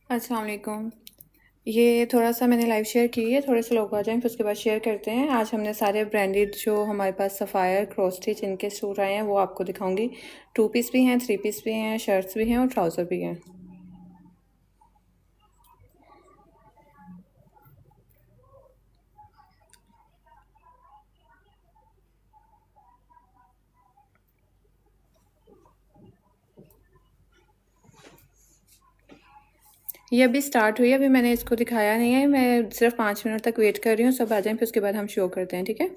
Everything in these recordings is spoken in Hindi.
अस्सलाम वालेकुम। ये थोड़ा-सा मैंने लाइव शेयर की है, थोड़े से लोग आ जाएँ फिर उसके बाद शेयर करते हैं। आज हमने सारे ब्रांडेड जो हमारे पास सफ़ायर, क्रॉस स्टिच इनके सूट आए हैं वो आपको दिखाऊँगी। 2 पीस भी हैं, 3 पीस भी हैं, शर्ट्स भी हैं और ट्राउज़र भी हैं। ये अभी स्टार्ट हुई है, अभी मैंने इसको दिखाया नहीं है। मैं सिर्फ 5 मिनट तक वेट कर रही हूँ, सब आ जाएँ फिर उसके बाद हम शो करते हैं, ठीक है?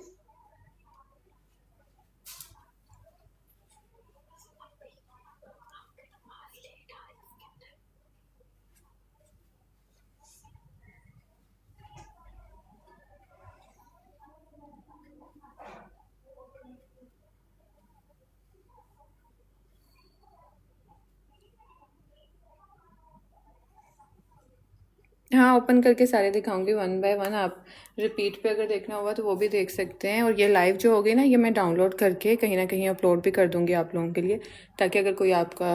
हाँ, ओपन करके सारे दिखाऊंगी वन बाय वन। आप रिपीट पे अगर देखना होगा तो वो भी देख सकते हैं। और ये लाइव जो होगी ना, ये मैं डाउनलोड करके कहीं ना कहीं अपलोड भी कर दूंगी आप लोगों के लिए, ताकि अगर कोई आपका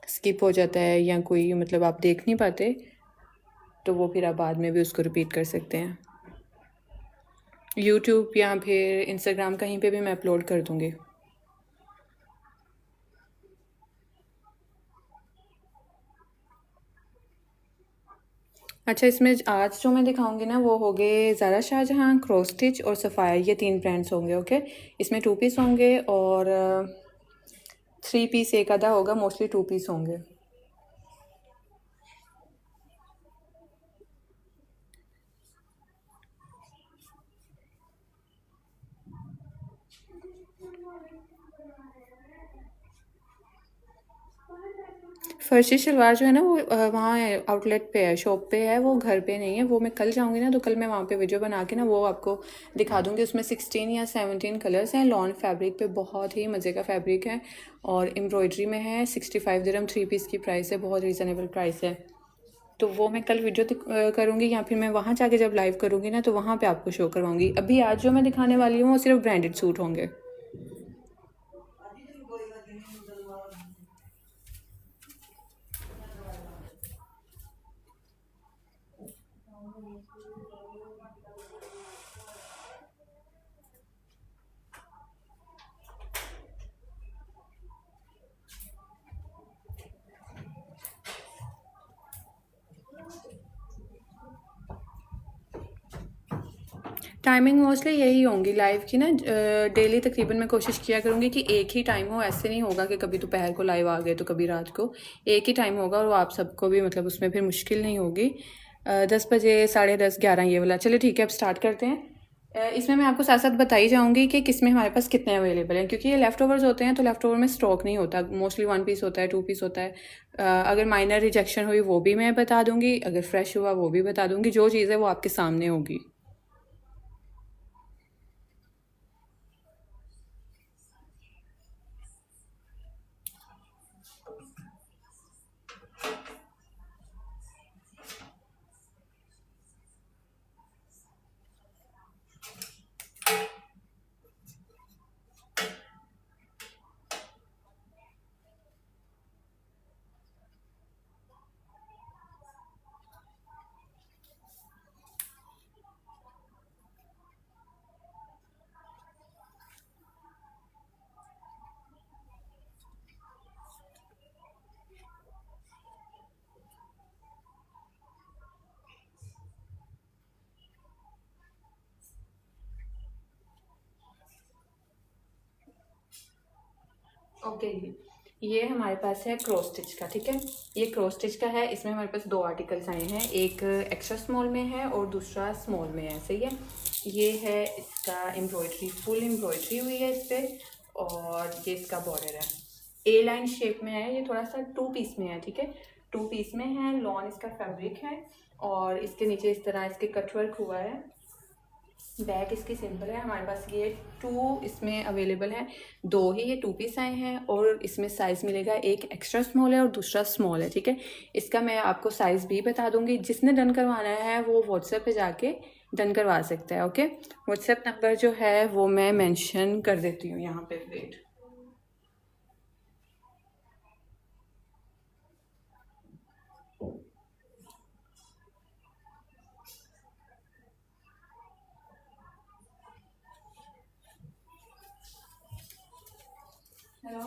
स्किप हो जाता है या कोई मतलब आप देख नहीं पाते तो वो फिर आप बाद में भी उसको रिपीट कर सकते हैं। यूट्यूब या फिर इंस्टाग्राम कहीं पे भी मैं अपलोड कर दूंगी। अच्छा, इसमें आज जो मैं दिखाऊंगी ना वो हो गए ज़ारा शाहजहां, क्रॉस स्टिच और सफ़ायर, ये 3 ब्रांड्स होंगे। ओके, इसमें 2 पीस होंगे और 3 पीस एक आधा होगा, मोस्टली 2 पीस होंगे। फर्शी शलवार जो है ना वो वहाँ आउटलेट पे है, शॉप पे है, वो घर पे नहीं है। वो मैं कल जाऊँगी ना तो कल मैं वहाँ पे वीडियो बना के ना वो आपको दिखा दूँगी। उसमें 16 या 17 कलर्स हैं। लॉन फैब्रिक पे बहुत ही मज़े का फैब्रिक है और एम्ब्रॉयडरी में है। 65 दिरहम 3 पीस की प्राइस है, बहुत रीज़नेबल प्राइस है। तो वो मैं कल वीडियो करूँगी या फिर मैं वहाँ जाके जब लाइव करूँगी ना तो वहाँ पे आपको शो करवाऊँगी। अभी आज जो मैं दिखाने वाली हूँ वो सिर्फ ब्रांडेड सूट होंगे। टाइमिंग मोस्टली यही होंगी लाइव की ना। डेली तकरीबन मैं कोशिश किया करूँगी कि एक ही टाइम हो। ऐसे नहीं होगा कि कभी दोपहर को लाइव आ गए तो कभी रात को। एक ही टाइम होगा और वो आप सबको भी मतलब उसमें फिर मुश्किल नहीं होगी। 10 बजे, 10:30, 11 ये वाला। चलो ठीक है, अब स्टार्ट करते हैं। इसमें मैं आपको साथ साथ बताई जाऊँगी कि किस में हमारे पास कितने अवेलेबल हैं, क्योंकि ये लेफ़्ट ओवर्स होते हैं तो लेफ़्ट ओवर में स्टॉक नहीं होता। मोस्टली 1 पीस होता है, 2 पीस होता है। अगर माइनर रिजेक्शन हुई वो भी मैं बता दूँगी, अगर फ्रेश हुआ वो भी बता दूँगी। जो चीज़ है वो आपके सामने होगी। ओके, ये हमारे पास है क्रॉस स्टिच का। ठीक है, ये क्रॉस स्टिच का है। इसमें हमारे पास 2 आर्टिकल्स आए हैं, एक एक्स्ट्रा स्मॉल में है और दूसरा स्मॉल में है। सही है, ये है इसका एम्ब्रॉयडरी, फुल एम्ब्रॉयडरी हुई है इस पर और ये इसका बॉर्डर है। ए लाइन शेप में है, ये थोड़ा सा 2 पीस में है। ठीक है, 2 पीस में है। लॉन इसका फैब्रिक है और इसके नीचे इस तरह इसके कटवर्क हुआ है। बैक इसकी सिंपल है। हमारे पास ये 2 इसमें अवेलेबल है, 2 ही ये 2 पीस आए हैं और इसमें साइज़ मिलेगा, एक एक्स्ट्रा स्मॉल है और दूसरा स्मॉल है। ठीक है, इसका मैं आपको साइज़ भी बता दूंगी। जिसने डन करवाना है वो व्हाट्सएप पे जाके डन करवा सकता है। ओके, व्हाट्सएप नंबर जो है वो मैं मेंशन कर देती हूँ यहाँ पे। वेट, हेलो,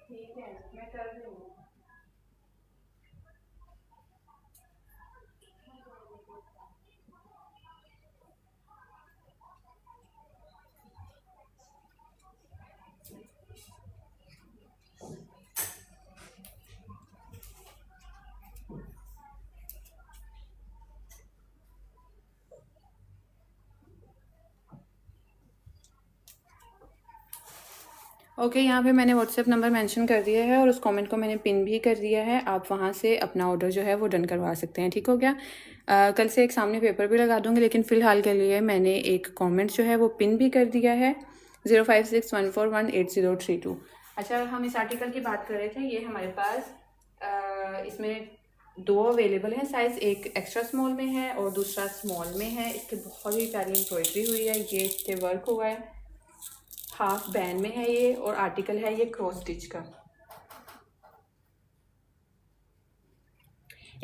ठीक है मैं कर रही हूँ। ओके, यहाँ पे मैंने व्हाट्सएप नंबर मेंशन कर दिया है और उस कमेंट को मैंने पिन भी कर दिया है। आप वहाँ से अपना ऑर्डर जो है वो डन करवा सकते हैं। ठीक हो गया। कल से एक सामने पेपर भी लगा दूँगी, लेकिन फ़िलहाल के लिए मैंने एक कमेंट जो है वो पिन भी कर दिया है, 0561418032। अच्छा, हम इस आर्टिकल की बात कर रहे थे। ये हमारे पास इसमें 2 अवेलेबल हैं साइज़, एक एक्स्ट्रा स्मॉल में है और दूसरा स्मॉल में है। इसके बहुत ही प्यारी एम्ब्रॉयडरी हुई है, ये इसके वर्क हुआ है, हाफ बैन में है ये और आर्टिकल है ये क्रॉस स्टिच का।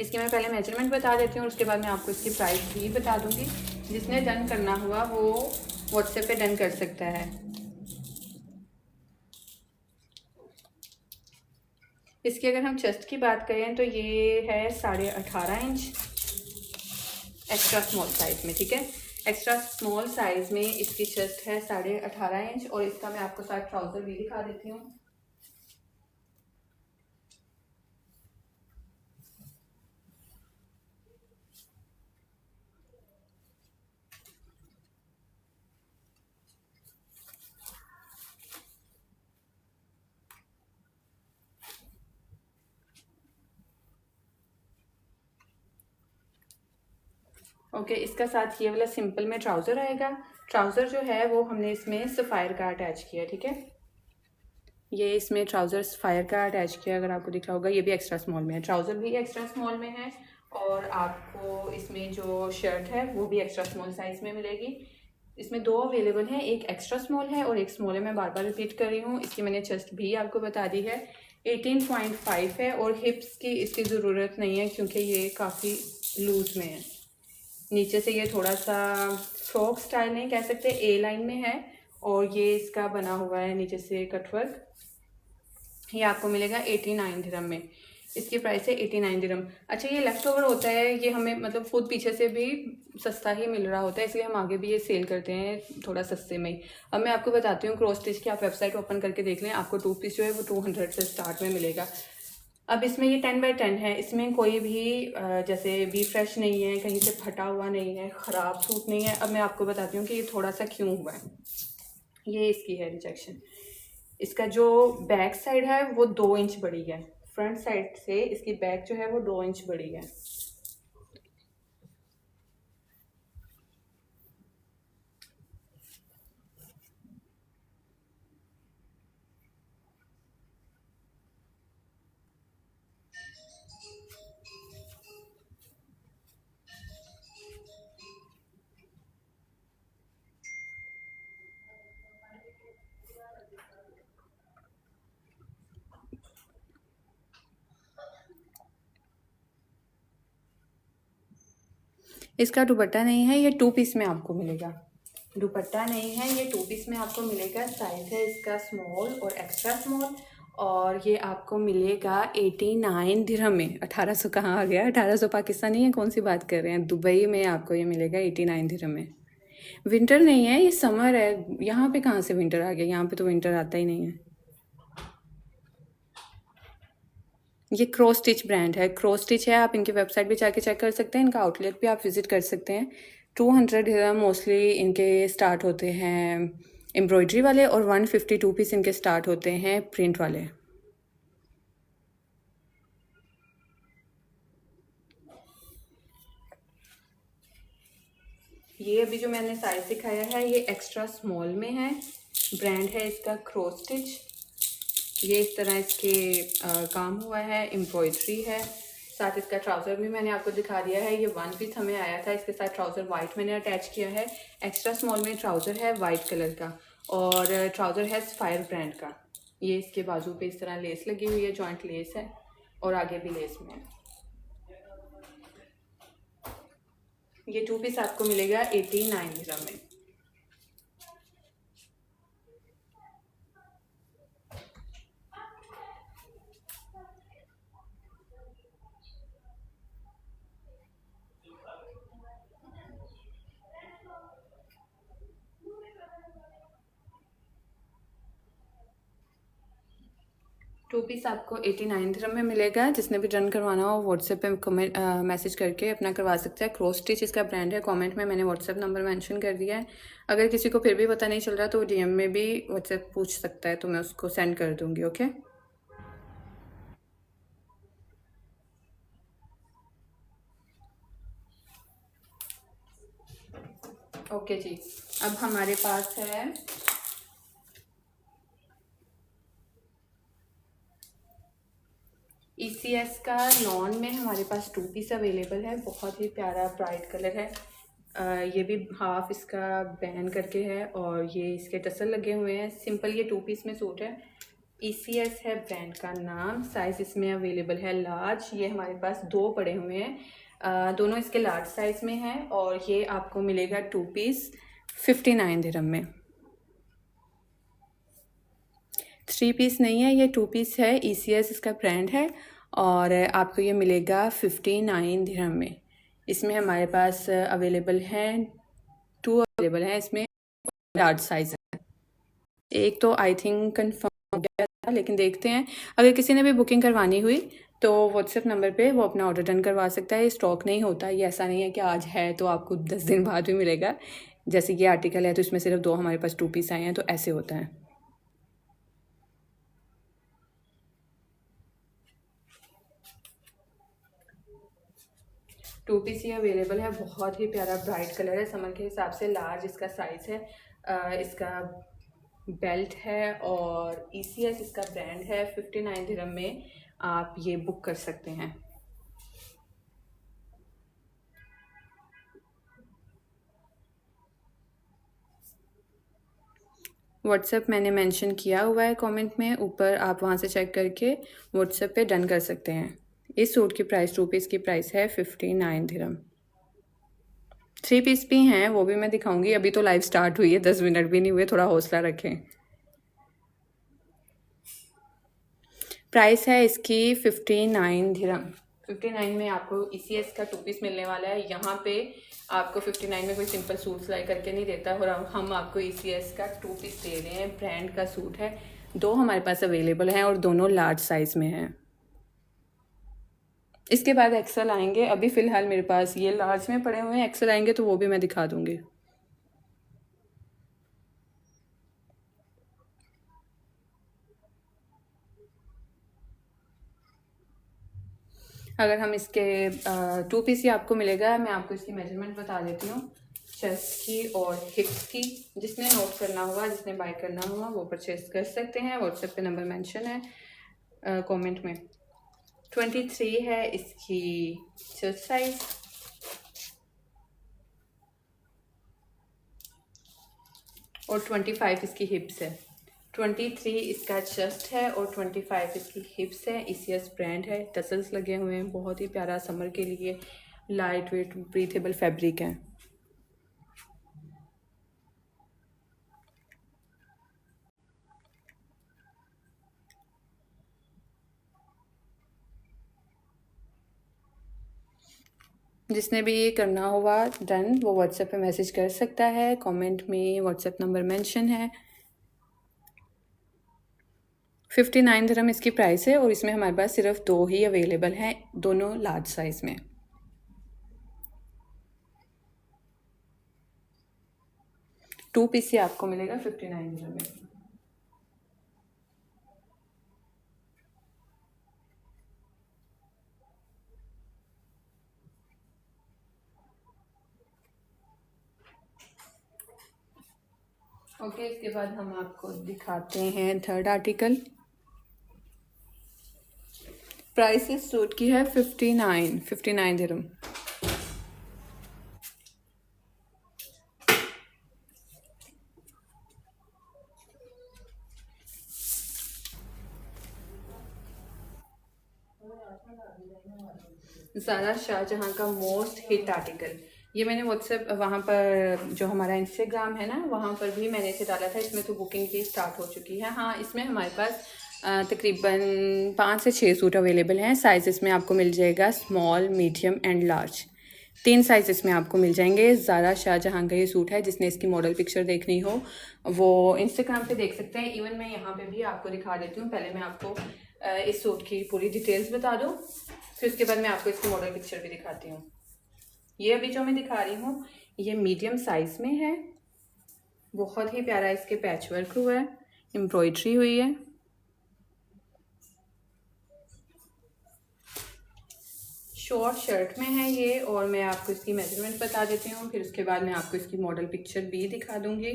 इसकी मैं पहले मेजरमेंट बता देती हूँ और उसके बाद मैं आपको इसकी प्राइस भी बता दूंगी। जिसने डन करना हुआ वो व्हाट्सएप पे डन कर सकता है। इसकी अगर हम चेस्ट की बात करें तो ये है 18.5 इंच एक्स्ट्रा स्मॉल साइज़ में। ठीक है, एक्स्ट्रा स्मॉल साइज़ में इसकी चेस्ट है 18.5 इंच और इसका मैं आपको साथ ट्राउज़र भी दिखा देती हूँ। ओके, इसका साथ ये वाला सिंपल में ट्राउज़र आएगा। ट्राउज़र जो है वो हमने इसमें सफ़ायर का अटैच किया, ठीक है। ये इसमें ट्राउज़र सफ़ायर का अटैच किया, अगर आपको दिख रहा होगा। ये भी एक्स्ट्रा स्मॉल में है, ट्राउज़र भी एक्स्ट्रा स्मॉल में है, और आपको इसमें जो शर्ट है वो भी एक्स्ट्रा स्मॉल साइज़ में मिलेगी। इसमें दो अवेलेबल हैं, एक एक्स्ट्रा स्मॉल है और एक स्मॉल है। मैं बार बार रिपीट कर रही हूँ, इसकी मैंने चेस्ट भी आपको बता दी है, 18.5 है, और हिप्स की इसकी ज़रूरत नहीं है क्योंकि ये काफ़ी लूज़ में है। नीचे से ये थोड़ा सा फ्रॉक स्टाइल नहीं कह सकते, ए लाइन में है, और ये इसका बना हुआ है नीचे से कटवर्क। ये आपको मिलेगा 89 दिरहम में। इसकी प्राइस है 89 दिरहम। अच्छा, ये लेफ़्ट ओवर होता है, ये हमें मतलब खुद पीछे से भी सस्ता ही मिल रहा होता है, इसलिए हम आगे भी ये सेल करते हैं थोड़ा सस्ते में ही। अब मैं आपको बताती हूँ क्रॉस स्टिच की, आप वेबसाइट ओपन करके देख लें, आपको 2 पीस जो है वो 200 से स्टार्ट में मिलेगा। अब इसमें ये 10x10 है, इसमें कोई भी जैसे भी फ्रेश नहीं है, कहीं से फटा हुआ नहीं है, ख़राब सूट नहीं है। अब मैं आपको बताती हूँ कि ये थोड़ा सा क्यों हुआ है। ये इसकी है रिजेक्शन। इसका जो बैक साइड है वो 2 इंच बड़ी है, फ्रंट साइड से इसकी बैक जो है वो 2 इंच बड़ी है। इसका दुपट्टा नहीं है, ये 2 पीस में आपको मिलेगा। दुपट्टा नहीं है, ये 2 पीस में आपको मिलेगा। साइज़ है इसका स्मॉल और एक्स्ट्रा स्मॉल, और ये आपको मिलेगा 89 दिरहम में। 1800 कहाँ आ गया, 1800 पाकिस्तानी है, कौन सी बात कर रहे हैं। दुबई में आपको ये मिलेगा 89 दिरहम में। विंटर नहीं है, ये समर है। यहाँ पे कहाँ से विंटर आ गया, यहाँ पे तो विंटर आता ही नहीं है। ये क्रॉस स्टिच ब्रांड है, क्रॉस स्टिच है। आप इनकी वेबसाइट भी जाके चेक कर सकते हैं, इनका आउटलेट भी आप विज़िट कर सकते हैं। 200 दिरहम मोस्टली इनके स्टार्ट होते हैं एम्ब्रॉयडरी वाले, और 152 पीस इनके स्टार्ट होते हैं प्रिंट वाले। ये अभी जो मैंने साइज़ दिखाया है ये एक्स्ट्रा स्मॉल में है, ब्रांड है इसका क्रॉस स्टिच। ये इस तरह इसके काम हुआ है, एम्ब्रॉयडरी है। साथ इसका ट्राउज़र भी मैंने आपको दिखा दिया है। ये 1 पीस हमें आया था, इसके साथ ट्राउज़र वाइट मैंने अटैच किया है। एक्स्ट्रा स्मॉल में ट्राउज़र है वाइट कलर का, और ट्राउज़र है सफ़ायर ब्रांड का। ये इसके बाजू पे इस तरह लेस लगी हुई है, जॉइंट लेस है, और आगे भी लेस में है। ये 2 पीस आपको मिलेगा 89 दिरहम में। टू पीस आपको 89 दिरहम में मिलेगा। जिसने भी डन करवाना हो व्हाट्सएप पे कमेंट मैसेज करके अपना करवा सकता है। क्रॉस स्टिच इसका ब्रांड है। कमेंट में मैंने व्हाट्सएप नंबर मेंशन कर दिया है। अगर किसी को फिर भी पता नहीं चल रहा तो डीएम में भी व्हाट्सएप पूछ सकता है, तो मैं उसको सेंड कर दूँगी। ओके ओके जी। अब हमारे पास है ECS का लॉन में हमारे पास 2 पीस अवेलेबल है। बहुत ही प्यारा ब्राइट कलर है। ये भी हाफ इसका बैन करके है, और ये इसके टसल लगे हुए हैं। सिंपल ये 2 पीस में सूट है। ECS है ब्रांड का नाम। साइज़ इसमें अवेलेबल है लार्ज। ये हमारे पास 2 पड़े हुए हैं, दोनों इसके लार्ज साइज़ में हैं, और ये आपको मिलेगा 2 पीस 59 दिरहम में। 3 पीस नहीं है, ये 2 पीस है। ECS इसका ब्रांड है, और आपको ये मिलेगा 59 दिरहम में। इसमें हमारे पास अवेलेबल हैं 2 अवेलेबल हैं इसमें, लार्ज साइज़ है। एक तो आई थिंक कंफर्म हो गया था, लेकिन देखते हैं। अगर किसी ने भी बुकिंग करवानी हुई तो व्हाट्सएप नंबर पे वो अपना ऑर्डर डन करवा सकता है। ये स्टॉक नहीं होता, ये ऐसा नहीं है कि आज है तो आपको 10 दिन बाद भी मिलेगा। जैसे ये आर्टिकल है तो इसमें सिर्फ 2 हमारे पास 2 पीस आए हैं, तो ऐसे होता है। टू पीस ही अवेलेबल है, बहुत ही प्यारा ब्राइट कलर है, समर के हिसाब से लार्ज इसका साइज़ है। इसका बेल्ट है और ECS इसका ब्रांड है। 59 दिरहम में आप ये बुक कर सकते हैं। व्हाट्सएप मैंने मेंशन किया हुआ है कमेंट में ऊपर, आप वहाँ से चेक करके व्हाट्सएप पे डन कर सकते हैं। इस सूट की प्राइस 2 पीस की प्राइस है 59 दिरहम। 3 पीस भी हैं, वो भी मैं दिखाऊंगी। अभी तो लाइव स्टार्ट हुई है, 10 मिनट भी नहीं हुए, थोड़ा हौसला रखें। प्राइस है इसकी 59 दिरहम। 59 में आपको ECS का 2 पीस मिलने वाला है। यहाँ पे आपको 59 में कोई सिंपल सूट सिलाई करके नहीं देता, और हम आपको ECS का 2 पीस दे रहे हैं। ब्रांड का सूट है, 2 हमारे पास अवेलेबल हैं और दोनों लार्ज साइज़ में हैं। इसके बाद एक्सेल आएंगे। अभी फ़िलहाल मेरे पास ये लार्ज में पड़े हुए हैं, एक्सेल आएंगे तो वो भी मैं दिखा दूँगी। अगर हम इसके 2 पीस ही आपको मिलेगा, मैं आपको इसकी मेजरमेंट बता देती हूँ, चेस्ट की और हिप्स की। जिसने नोट करना हुआ, जिसने बाय करना हुआ, वो परचेज कर सकते हैं। व्हाट्सएप पे नंबर मेंशन है कमेंट में। 23 है इसकी चेस्ट साइज और 25 इसकी हिप्स है। 23 इसका चेस्ट है और 25 इसकी हिप्स है। ECS ब्रांड है, टसल्स लगे हुए हैं, बहुत ही प्यारा समर के लिए लाइट वेट ब्रीथेबल फैब्रिक है। जिसने भी ये करना होगा डन, वो व्हाट्सएप पे मैसेज कर सकता है। कमेंट में व्हाट्सएप नंबर मेंशन है। 59 दिरहम इसकी प्राइस है और इसमें हमारे पास सिर्फ 2 ही अवेलेबल हैं, दोनों लार्ज साइज में। टू पीस ही आपको मिलेगा 59 दिरहम में। ओके, इसके बाद हम आपको दिखाते हैं थर्ड आर्टिकल। प्राइस इस सूट की है 59 दिरहम। ज़ारा शाहजहाँ का मोस्ट हिट आर्टिकल। ये मैंने व्हाट्सएप वहाँ पर जो हमारा इंस्टाग्राम है ना, वहाँ पर भी मैंने इसे डाला था। इसमें तो बुकिंग भी स्टार्ट हो चुकी है। हाँ, इसमें हमारे पास तकरीबन 5 से 6 सूट अवेलेबल हैं। साइज़ इसमें आपको मिल जाएगा small, medium and large. 3 size इसमें आपको मिल जाएंगे। ज़ारा शाहजहाँ का ये सूट है। जिसने इसकी मॉडल पिक्चर देखनी हो वो इंस्टाग्राम पे देख सकते हैं। इवन मैं यहाँ पे भी आपको दिखा देती हूँ। पहले मैं आपको इस सूट की पूरी डिटेल्स बता दूँ, फिर उसके बाद मैं आपको इसकी मॉडल पिक्चर भी दिखाती हूँ। ये अभी जो मैं दिखा रही हूँ ये मीडियम साइज़ में है। बहुत ही प्यारा इसके पैच वर्क हुआ है, एम्ब्रॉयडरी हुई है। शॉर्ट शर्ट में है ये, और मैं आपको इसकी मेजरमेंट बता देती हूँ, फिर उसके बाद मैं आपको इसकी मॉडल पिक्चर भी दिखा दूँगी।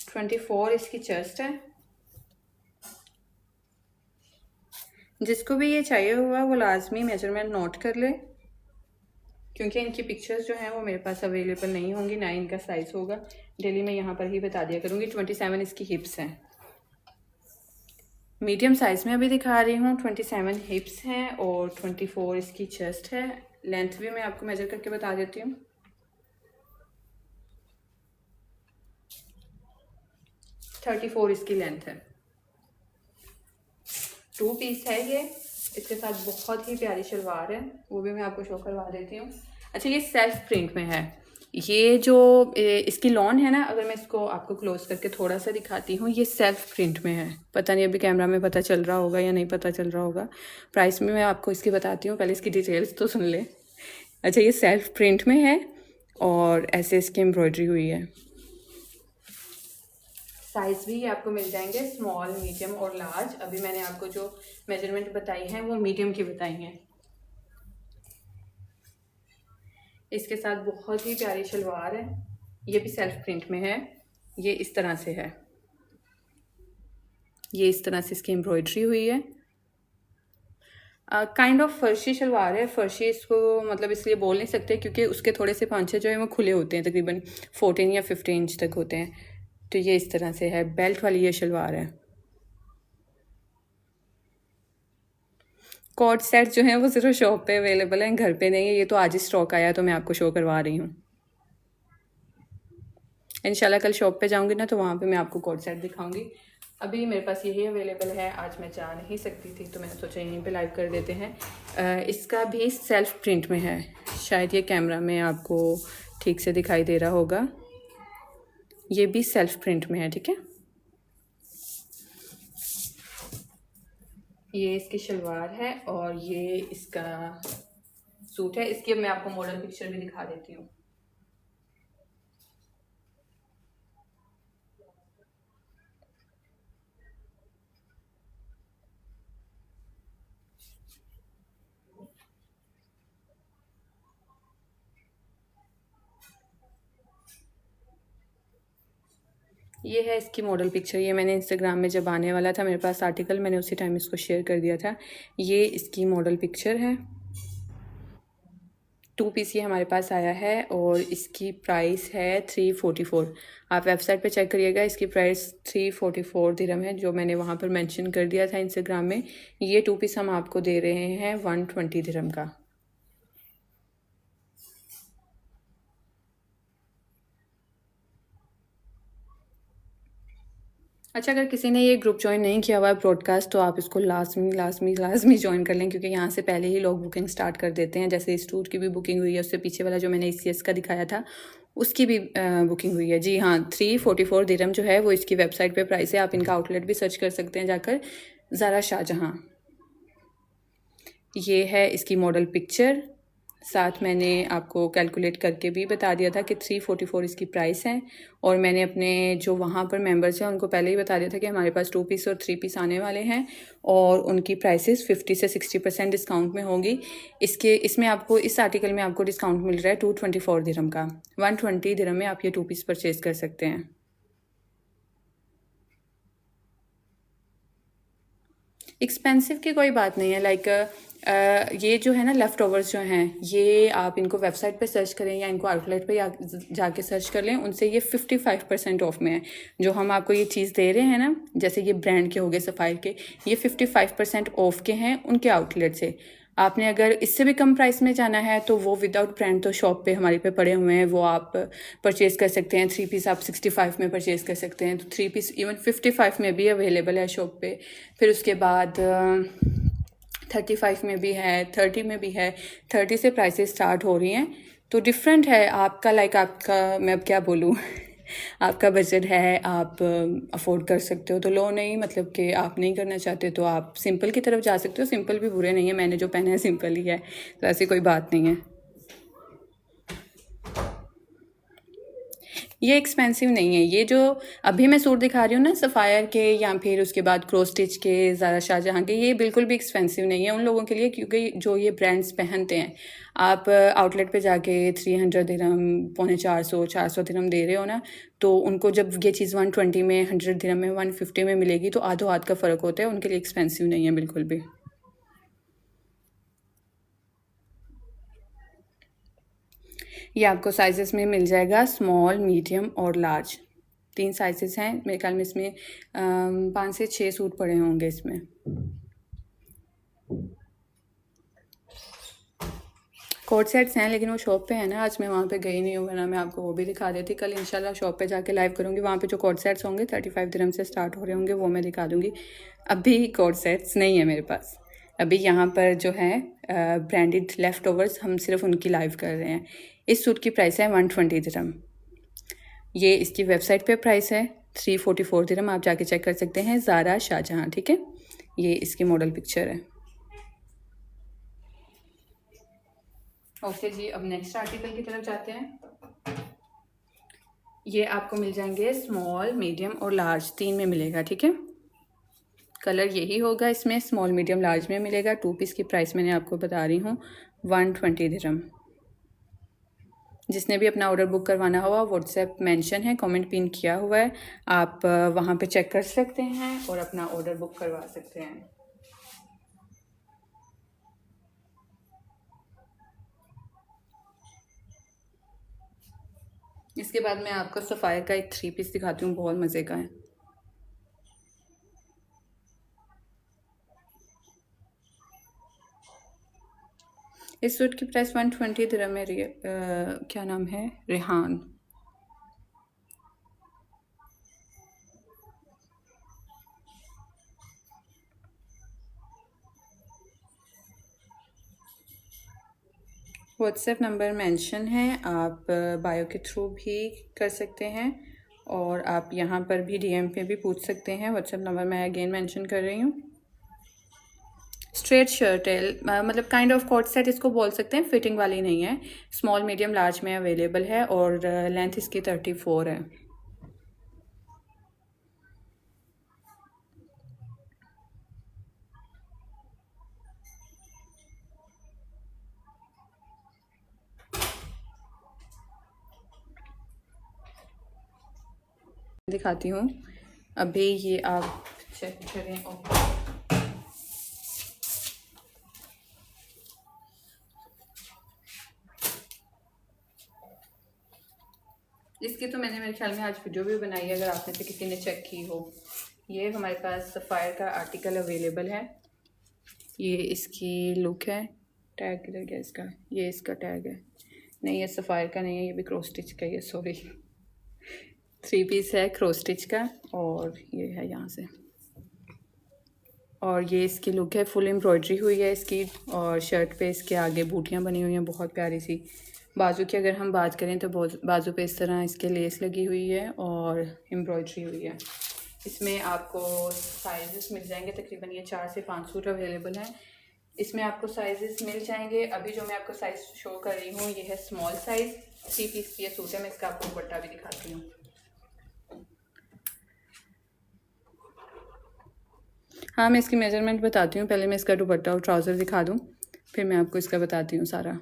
24 इसकी चेस्ट है। जिसको भी ये चाहिए हुआ वो लाजमी मेजरमेंट नोट कर ले, क्योंकि इनकी पिक्चर्स जो हैं वो मेरे पास अवेलेबल नहीं होंगी, ना इनका साइज़ होगा। डेली मैं यहाँ पर ही बता दिया करूँगी। 27 इसकी हिप्स हैं। मीडियम साइज़ में अभी दिखा रही हूँ। 27 हिप्स हैं और 24 इसकी चेस्ट है। लेंथ भी मैं आपको मेजर करके बता देती हूँ। 34 इसकी लेंथ है। 2 पीस है ये। इसके साथ बहुत ही प्यारी शलवार है, वो भी मैं आपको शो करवा देती हूँ। अच्छा, ये सेल्फ प्रिंट में है। ये जो इसकी लॉन है ना, अगर मैं इसको आपको क्लोज करके थोड़ा सा दिखाती हूँ, ये सेल्फ प्रिंट में है। पता नहीं अभी कैमरा में पता चल रहा होगा या नहीं पता चल रहा होगा। प्राइस में मैं आपको इसकी बताती हूँ, पहले इसकी डिटेल्स तो सुन ले। अच्छा, ये सेल्फ प्रिंट में है और ऐसे इसकी एम्ब्रॉयडरी हुई है। साइज़ भी आपको मिल जाएंगे स्मॉल, मीडियम और लार्ज। अभी मैंने आपको जो मेजरमेंट बताई हैं वो मीडियम की बताई हैं। इसके साथ बहुत ही प्यारी शलवार है, ये भी सेल्फ प्रिंट में है। ये इस तरह से है, ये इस तरह से इसकी एम्ब्रॉयडरी हुई है। काइंड ऑफ फर्शी शलवार है। फर्शी इसको मतलब इसलिए बोल नहीं सकते क्योंकि उसके थोड़े से पांचे जो है वो खुले होते हैं, तकरीबन 14 या 15 इंच तक होते हैं। तो ये इस तरह से है, बेल्ट वाली ये शलवार है। कॉर्ड सेट जो है वो सिर्फ शॉप पे अवेलेबल है, घर पे नहीं है। ये तो आज ही स्टॉक आया तो मैं आपको शो करवा रही हूँ। इंशाल्लाह कल शॉप पे जाऊँगी ना तो वहाँ पे मैं आपको कॉर्ड सेट दिखाऊँगी। अभी मेरे पास यही अवेलेबल है, आज मैं जा नहीं सकती थी तो मैंने सोचा यहीं पे लाइव कर देते हैं। इसका भी सेल्फ प्रिंट में है, शायद ये कैमरा में आपको ठीक से दिखाई दे रहा होगा। ये भी सेल्फ प्रिंट में है, ठीक है। ये इसकी शलवार है और ये इसका सूट है। इसकी अब मैं आपको मॉडल पिक्चर भी दिखा देती हूँ। ये है इसकी मॉडल पिक्चर। ये मैंने इंस्टाग्राम में जब आने वाला था मेरे पास आर्टिकल, मैंने उसी टाइम इसको शेयर कर दिया था। ये इसकी मॉडल पिक्चर है। 2 पीस ये हमारे पास आया है और इसकी प्राइस है 344। आप वेबसाइट पे चेक करिएगा, इसकी प्राइस 344 दिरहम है, जो मैंने वहाँ पर मेंशन कर दिया था इंस्टाग्राम में। ये 2 पीस हम आपको दे रहे हैं 120 दिरहम का। अच्छा, अगर किसी ने ये ग्रुप ज्वाइन नहीं किया हुआ है ब्रॉडकास्ट, तो आप इसको लाजमी ज्वाइन कर लें, क्योंकि यहाँ से पहले ही लोग बुकिंग स्टार्ट कर देते हैं। जैसे इस टूर की भी बुकिंग हुई है, उससे पीछे वाला जो मैंने ECS का दिखाया था उसकी भी बुकिंग हुई है। जी हाँ, 344 दिरहम जो है वो इसकी वेबसाइट पे प्राइस है। आप इनका आउटलेट भी सर्च कर सकते हैं जाकर, ज़ारा शाहजहाँ। ये है इसकी मॉडल पिक्चर, साथ मैंने आपको कैलकुलेट करके भी बता दिया था कि 344 इसकी प्राइस है। और मैंने अपने जो वहाँ पर मेंबर्स हैं उनको पहले ही बता दिया था कि हमारे पास 2 पीस और 3 पीस आने वाले हैं और उनकी प्राइसेस 50 से 60% डिस्काउंट में होंगी। इसमें आपको इस आर्टिकल में आपको डिस्काउंट मिल रहा है 224 दिरहम का। 120 दिरहम में आप ये 2 पीस परचेज कर सकते हैं। एक्सपेंसिव की कोई बात नहीं है। लाइक ये जो है ना लेफ़्ट ओवर्स जो हैं, ये आप इनको वेबसाइट पे सर्च करें या इनको आउटलेट पे जाके सर्च कर लें, उनसे ये 55% ऑफ में है। जो हम आपको ये चीज़ दे रहे हैं ना, जैसे ये ब्रांड के हो गए सफ़ायर के, ये 55% ऑफ के हैं उनके आउटलेट से। आपने अगर इससे भी कम प्राइस में जाना है तो वो विदाउट ब्रांड तो शॉप पे हमारे पे पड़े हुए हैं, वो आप परचेज़ कर सकते हैं। 3 पीस आप 65 में परचेज़ कर सकते हैं, तो 3 पीस इवन 55 में भी अवेलेबल है शॉप पे। फिर उसके बाद 35 में भी है, 30 में भी है। 30 से प्राइसेस स्टार्ट हो रही हैं, तो डिफरेंट है आपका। लाइक आपका, मैं अब क्या बोलूँ आपका बजट है, आप अफोर्ड कर सकते हो तो लो, नहीं मतलब कि आप नहीं करना चाहते तो आप सिंपल की तरफ जा सकते हो। सिंपल भी बुरे नहीं है, मैंने जो पहना है सिंपल ही है, तो ऐसी कोई बात नहीं है। ये एक्सपेंसिव नहीं है। ये जो अभी मैं सूट दिखा रही हूँ ना सफ़ायर के या फिर उसके बाद क्रॉस स्टिच के, ज़ारा शाहजहाँ के, ये बिल्कुल भी एक्सपेंसिव नहीं है उन लोगों के लिए, क्योंकि जो ये ब्रांड्स पहनते हैं, आप आउटलेट पे जाके 300 दिरहम, 350-400 दिरहम दे रहे हो ना, तो उनको जब ये चीज़ 120 में, 100 दिरहम में, 150 में मिलेगी तो आधो हाथ का फ़र्क होता है। उनके लिए एक्सपेंसिव नहीं है बिल्कुल भी। ये आपको साइजेस में मिल जाएगा स्मॉल, मीडियम और लार्ज। 3 साइजेस हैं मेरे ख्याल में। इसमें 5 से 6 सूट पड़े होंगे इसमें। कोट सेट्स हैं लेकिन वो शॉप पे है ना, आज मैं वहाँ पे गई नहीं हूँ, वरना मैं आपको वो भी दिखा देती। कल इंशाल्लाह शॉप पे जाके लाइव करूँगी, वहाँ पे जो कोट सेट्स होंगे 35 दिरहम से स्टार्ट हो रहे होंगे, वो मैं दिखा दूँगी। अभी कोट सेट्स नहीं है मेरे पास। अभी यहाँ पर जो है ब्रांडेड लेफ़्ट ओवर्स, हम सिर्फ उनकी लाइव कर रहे हैं। इस सूट की प्राइस है 120 दिरहम। ये इसकी वेबसाइट पे प्राइस है 344 दिरहम, आप जाके चेक कर सकते हैं, ज़ारा शाहजहाँ, ठीक है। ये इसकी मॉडल पिक्चर है। ओके जी, अब नेक्स्ट आर्टिकल की तरफ जाते हैं। ये आपको मिल जाएंगे स्मॉल, मीडियम और लार्ज, 3 में मिलेगा, ठीक है। कलर यही होगा इसमें, स्मॉल, मीडियम, लार्ज में मिलेगा। 2 पीस की प्राइस मैंने आपको बता रही हूँ 120 दिरहम। जिसने भी अपना ऑर्डर बुक करवाना हुआ, व्हाट्सएप मेंशन है, कमेंट पिन किया हुआ है, आप वहाँ पे चेक कर सकते हैं और अपना ऑर्डर बुक करवा सकते हैं। इसके बाद मैं आपको सफ़ायर का एक 3 पीस दिखाती हूँ, बहुत मज़े का है। इस सूट की प्राइस 120 दिरहम है। क्या नाम है, रेहान। व्हाट्सएप नंबर मेंशन है, आप बायो के थ्रू भी कर सकते हैं और आप यहाँ पर भी डीएम पे भी पूछ सकते हैं। व्हाट्सएप नंबर मैं अगेन मेंशन कर रही हूँ। स्ट्रेट शर्ट है, मतलब काइंड ऑफ कोट सेट इसको बोल सकते हैं, फिटिंग वाली नहीं है। स्मॉल, मीडियम, लार्ज में अवेलेबल है और लेंथ इसकी 34 है। दिखाती हूँ अभी, ये आप चेक करें। इसकी तो मैंने मेरे ख्याल में आज वीडियो भी बनाई है, अगर आप में से किसी ने चेक की हो। ये हमारे पास सफ़ायर का आर्टिकल अवेलेबल है। ये इसकी लुक है। टैग किधर गया इसका, ये इसका टैग है। नहीं, ये सफ़ायर का नहीं है, ये भी क्रॉस स्टिच का ही है, सॉरी। 3 पीस है क्रॉस स्टिच का और ये है यहाँ से। और ये इसकी लुक है, फुल एम्ब्रॉयडरी हुई है इसकी और शर्ट पे इसके आगे बूटियाँ बनी हुई हैं बहुत प्यारी सी। बाजू की अगर हम बात करें तो बाजू पे इस तरह इसके लेस लगी हुई है और एम्ब्रॉयडरी हुई है। इसमें आपको साइजेस मिल जाएंगे, तकरीबन ये 4 से 5 सूट अवेलेबल हैं। इसमें आपको साइजेस मिल जाएंगे। अभी जो मैं आपको साइज़ शो कर रही हूँ ये है स्मॉल साइज़, 3 पीस की ये सूट है। मैं इसका आपको दुपट्टा भी दिखाती हूँ। हाँ, मैं इसकी मेजरमेंट बताती हूँ। पहले मैं इसका दुपट्टा और ट्राउज़र दिखा दूँ, फिर मैं आपको इसका बताती हूँ सारा।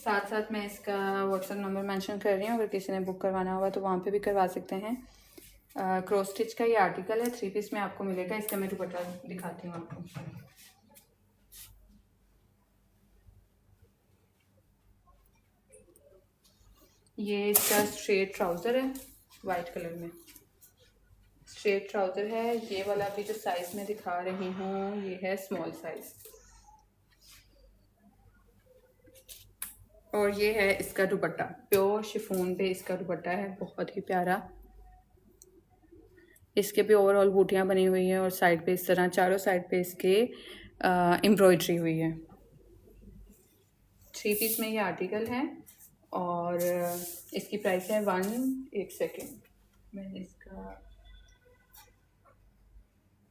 साथ साथ मैं इसका व्हाट्सएप नंबर मेंशन कर रही हूँ, अगर किसी ने बुक करवाना होगा तो वहाँ पे भी करवा सकते हैं। क्रॉस स्टिच का ये आर्टिकल है, 3 पीस में आपको मिलेगा। इसका मैं दुपट्टा दिखाती हूँ आपको। ये इसका स्ट्रेट ट्राउज़र है, वाइट कलर में स्ट्रेट ट्राउज़र है। ये वाला भी जो साइज़ में दिखा रही हूँ ये है स्मॉल साइज़। और ये है इसका दुपट्टा, प्योर शिफॉन पे इसका दुपट्टा है, बहुत ही प्यारा। इसके भी ओवरऑल बूटियाँ बनी हुई हैं और साइड पे इस तरह चारों साइड पे इसके एम्ब्रॉयडरी हुई है। 3 पीस में ये आर्टिकल है और इसकी प्राइस है एक सेकेंड, मैंने इसका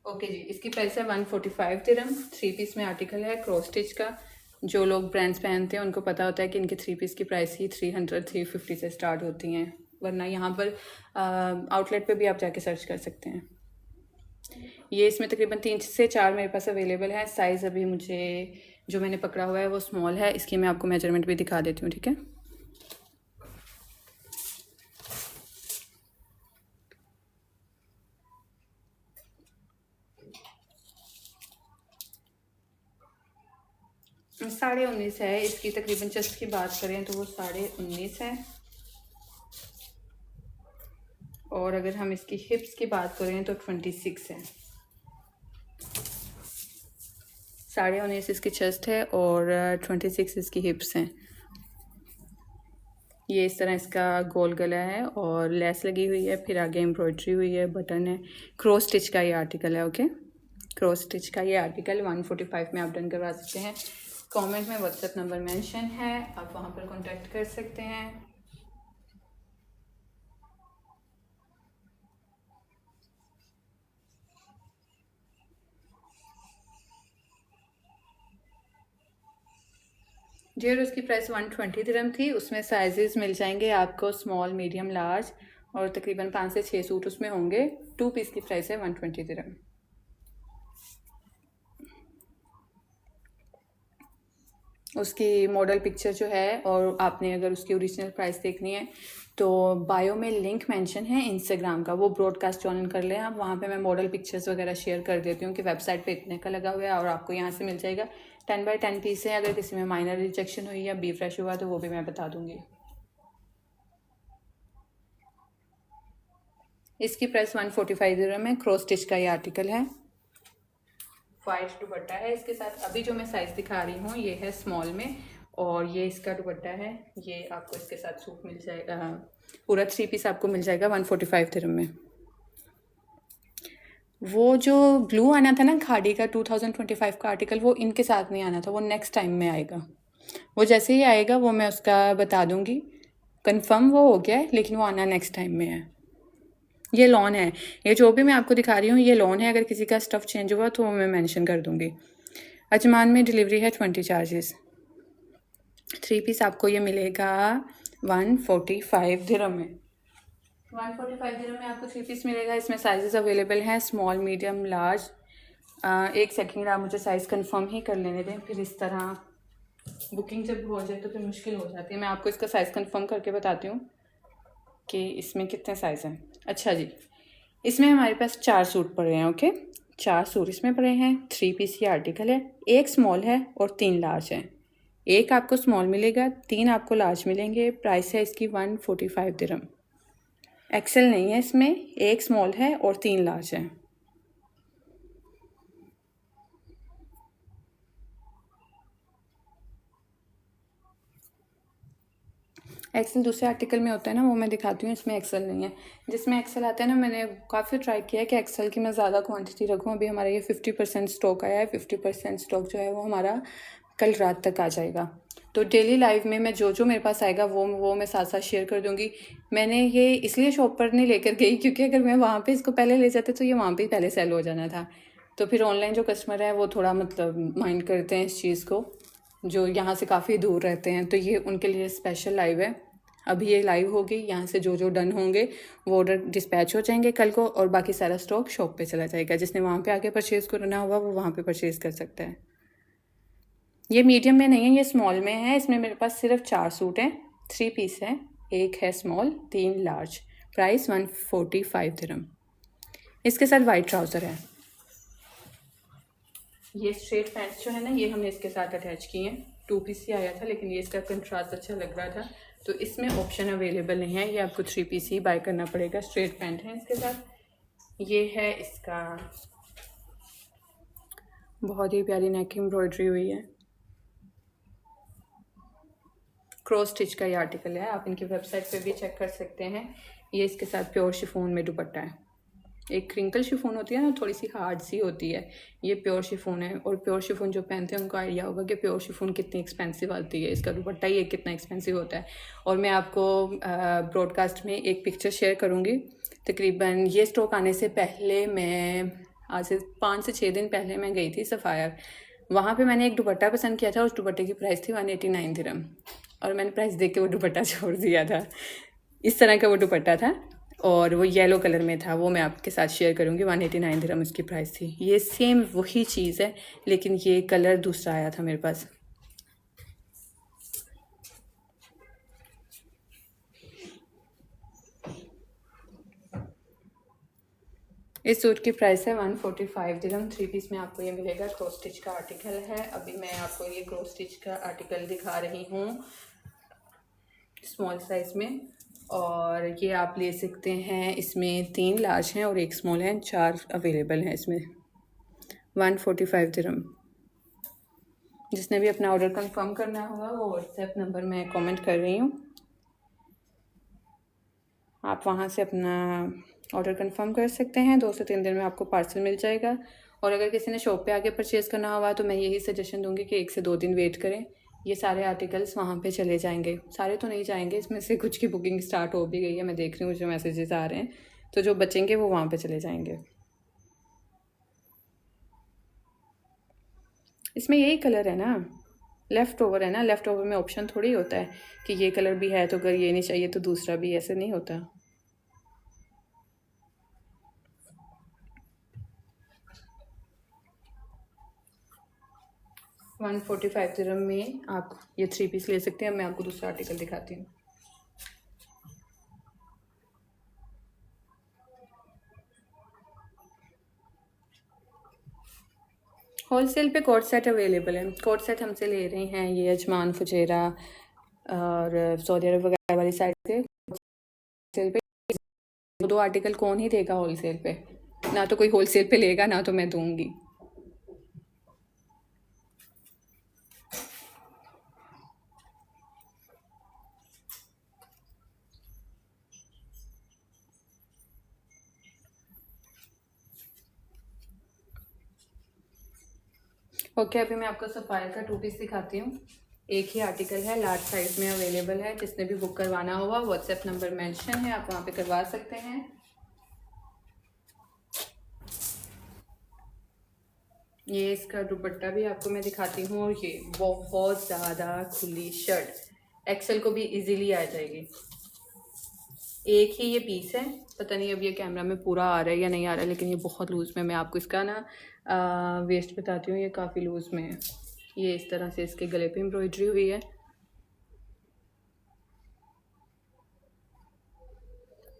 ओके जी, इसकी प्राइस है 145 दिरहम। 3 पीस में आर्टिकल है क्रॉस स्टिच का। जो लोग ब्रांड्स पहनते हैं उनको पता होता है कि इनके 3 पीस की प्राइस ही 300-350 से स्टार्ट होती हैं, वरना यहाँ पर आउटलेट पे भी आप जाके सर्च कर सकते हैं। ये इसमें तकरीबन 3 से 4 मेरे पास अवेलेबल है। साइज़ अभी मुझे जो मैंने पकड़ा हुआ है वो स्मॉल है। इसकी मैं आपको मेजरमेंट भी दिखा देती हूँ, ठीक है। साढ़े 19 है इसकी, तकरीबन चेस्ट की बात करें तो वो 19.5 है। और अगर हम इसकी हिप्स की बात करें तो 26 है। 19.5 इसकी चेस्ट है और 26 इसकी हिप्स हैं। ये इस तरह इसका गोल गला है और लेस लगी हुई है, फिर आगे एम्ब्रॉयडरी हुई है, बटन है। क्रॉस स्टिच का ये आर्टिकल है, ओके। क्रॉस स्टिच का ये आर्टिकल 145 में आप डन करवा सकते हैं। कमेंट में व्हाट्सएप नंबर मेंशन है, आप वहाँ पर कांटेक्ट कर सकते हैं। जी, और उसकी प्राइस 120 दिरहम थी। उसमें साइजेस मिल जाएंगे आपको स्मॉल, मीडियम, लार्ज, और तकरीबन 5 से 6 सूट उसमें होंगे। 2 पीस की प्राइस है 120 दिरहम। उसकी मॉडल पिक्चर जो है, और आपने अगर उसकी ओरिजिनल प्राइस देखनी है तो बायो में लिंक मेंशन है इंस्टाग्राम का, वो ब्रॉडकास्ट ज्वाइन कर लें आप। वहाँ पे मैं मॉडल पिक्चर्स वगैरह शेयर कर देती हूँ कि वेबसाइट पे इतने का लगा हुआ है, और आपको यहाँ से मिल जाएगा। 10 बाई 10 पीस है। अगर किसी में माइनर रिजेक्शन हुई या बी फ्रेश हुआ तो वो भी मैं बता दूँगी। इसकी प्राइस 145 दिरहम है। क्रॉस स्टिच का ये आर्टिकल है। वाइट दुपट्टा है इसके साथ। अभी जो मैं साइज़ दिखा रही हूँ ये है स्मॉल में, और ये इसका दुपट्टा है। ये आपको इसके साथ सूट मिल जाएगा, पूरा 3 पीस आपको मिल जाएगा 145 दिरहम में। वो जो ब्लू आना था ना खाड़ी का 2025 का आर्टिकल, वो इनके साथ नहीं आना था, वो नेक्स्ट टाइम में आएगा। वो जैसे ही आएगा वो मैं उसका बता दूंगी। कंफर्म वो हो गया है, लेकिन वो आना नेक्स्ट टाइम में है। ये लॉन है। ये जो भी मैं आपको दिखा रही हूँ ये लॉन है। अगर किसी का स्टफ़ चेंज हुआ तो वो मैं मेंशन कर दूंगी। अजमान में डिलीवरी है 20 चार्जेस। 3 पीस आपको ये मिलेगा 145 दिरहम में। 145 दिरहम में आपको 3 पीस मिलेगा। इसमें साइजेस अवेलेबल हैं स्मॉल, मीडियम, लार्ज। एक सेकेंड, आप मुझे साइज़ कंफर्म ही कर लेने दें, फिर इस तरह बुकिंग जब हो जाए तो फिर मुश्किल हो जाती है। मैं आपको इसका साइज़ कंफर्म करके बताती हूँ कि इसमें कितने साइज़ हैं। अच्छा जी, इसमें हमारे पास 4 सूट पड़े हैं। ओके, 4 सूट इसमें पड़े हैं। 3 पीस ये आर्टिकल है। एक स्मॉल है और 3 लार्ज हैं। एक आपको स्मॉल मिलेगा, 3 आपको लार्ज मिलेंगे। प्राइस है इसकी 145 दिरहम। एक्सेल नहीं है इसमें, एक स्मॉल है और 3 लार्ज हैं। एक्सेल दूसरे आर्टिकल में होता है ना, वो मैं दिखाती हूँ। इसमें एक्सेल नहीं है। जिसमें एक्सेल आता है ना, मैंने काफ़ी ट्राई किया है कि एक्सेल की मैं ज़्यादा क्वांटिटी रखूँ। अभी हमारा ये 50% स्टॉक आया है। 50% स्टॉक जो है वो हमारा कल रात तक आ जाएगा। तो डेली लाइव में मैं जो जो मेरे पास आएगा वो मैं साथ साथ शेयर कर दूँगी। मैंने ये इसलिए शॉप पर नहीं लेकर गई क्योंकि अगर मैं वहाँ पे इसको पहले ले जाते तो ये वहाँ पे ही पहले सेल हो जाना था। तो फिर ऑनलाइन जो कस्टमर है वो थोड़ा मतलब माइंड करते हैं इस चीज़ को, जो यहाँ से काफ़ी दूर रहते हैं। तो ये उनके लिए स्पेशल लाइव है। अभी ये लाइव होगी, यहाँ से जो जो डन होंगे वो ऑर्डर डिस्पैच हो जाएंगे कल को, और बाकी सारा स्टॉक शॉप पे चला जाएगा। जिसने वहाँ पे आके परचेज़ करना होगा वो वहाँ पे परचेज़ कर सकता है। ये मीडियम में नहीं है, ये स्मॉल में है। इसमें मेरे पास सिर्फ 4 सूट हैं। 3 पीस है। एक है स्मॉल, 3 लार्ज। प्राइस 145 दिरहम। इसके साथ वाइट ट्राउज़र है। ये स्ट्रेट पैंट्स जो है ना, ये हमने इसके साथ अटैच किए हैं। 2 पीस ही आया था, लेकिन ये इसका कंट्रास्ट अच्छा लग रहा था तो इसमें ऑप्शन अवेलेबल नहीं है। ये आपको 3 पीस ही बाय करना पड़ेगा। स्ट्रेट पैंट है इसके साथ। ये है इसका, बहुत ही प्यारी नेक एम्ब्रॉयडरी हुई है। क्रॉस स्टिच का ये आर्टिकल है। आप इनकी वेबसाइट पे भी चेक कर सकते हैं। ये इसके साथ प्योर शिफॉन में दुपट्टा है। एक क्रिंकल शिफॉन होती है ना, थोड़ी सी हार्ड सी होती है। ये प्योर शिफॉन है, और प्योर शिफॉन जो पहनते हैं उनको आइडिया होगा कि प्योर शिफॉन कितनी एक्सपेंसिव आती है। इसका दुपट्टा ही कितना एक्सपेंसिव होता है। और मैं आपको ब्रॉडकास्ट में एक पिक्चर शेयर करूँगी। तकरीबन ये स्टॉक आने से पहले, मैं आज से 5 से 6 दिन पहले मैं गई थी सफ़ायर। वहाँ पे मैंने एक दुपट्टा पसंद किया था। उस दुपट्टे की प्राइस थी 189 दिरहम, और मैंने प्राइस देख के वो दुपट्टा छोड़ दिया था। इस तरह का वो दुपट्टा था, और वो येलो कलर में था। वो मैं आपके साथ शेयर करूँगी। 189 दिरहम उसकी प्राइस थी। ये सेम वही चीज़ है, लेकिन ये कलर दूसरा आया था मेरे पास। इस सूट की प्राइस है 145 दिरहम। 3 पीस में आपको ये मिलेगा। क्रॉस स्टिच का आर्टिकल है। अभी मैं आपको ये क्रॉस स्टिच का आर्टिकल दिखा रही हूँ स्मॉल साइज़ में, और ये आप ले सकते हैं। इसमें 3 लार्ज हैं और एक स्मॉल है। 4 अवेलेबल हैं इसमें। 145 दिरहम। जिसने भी अपना ऑर्डर कंफर्म करना होगा वो व्हाट्सएप नंबर मैं कमेंट कर रही हूँ, आप वहाँ से अपना ऑर्डर कंफर्म कर सकते हैं। 2 से 3 दिन में आपको पार्सल मिल जाएगा। और अगर किसी ने शॉप पे आके परचेज़ करना होगा तो मैं यही सजेशन दूंगी कि 1 से 2 दिन वेट करें। ये सारे आर्टिकल्स वहाँ पे चले जाएंगे। सारे तो नहीं जाएंगे, इसमें से कुछ की बुकिंग स्टार्ट हो भी गई है। मैं देख रही हूँ जो मैसेजेस आ रहे हैं, तो जो बचेंगे वो वहाँ पे चले जाएंगे। इसमें यही कलर है ना। लेफ़्ट ओवर है ना, लेफ़्ट ओवर में ऑप्शन थोड़ी होता है कि ये कलर भी है तो अगर ये नहीं चाहिए तो दूसरा भी, ऐसे नहीं होता। 145 दिरहम में आप ये 3 पीस ले सकते हैं। मैं आपको दूसरा आर्टिकल दिखाती हूँ। होलसेल पे कोट सेट अवेलेबल है। कोट सेट हमसे ले रहे हैं ये अजमान, फुजेरा और सऊदी अरब वगैरह वाली साइड से। होलसेल पे दो आर्टिकल कौन ही देगा होलसेल पे, ना तो कोई होलसेल पे लेगा ना तो मैं दूंगी। ओके, अभी मैं आपको सफ़ायर का 2 पीस दिखाती हूँ। एक ही आर्टिकल है, लार्ज साइज में अवेलेबल है। जिसने भी बुक करवाना होगा व्हाट्सएप नंबर मेंशन है, आप वहाँ पे करवा सकते हैं। ये इसका दुपट्टा भी आपको मैं दिखाती हूँ। और ये बहुत ज़्यादा खुली शर्ट, एक्सेल को भी इजीली आ जाएगी। एक ही ये पीस है, पता नहीं अब ये कैमरा में पूरा आ रहा है या नहीं आ रहा है, लेकिन ये बहुत लूज़ में, मैं आपको इसका ना वेस्ट बताती हूँ। ये काफ़ी लूज़ में है। ये इस तरह से इसके गले पे एम्ब्रॉयडरी हुई है।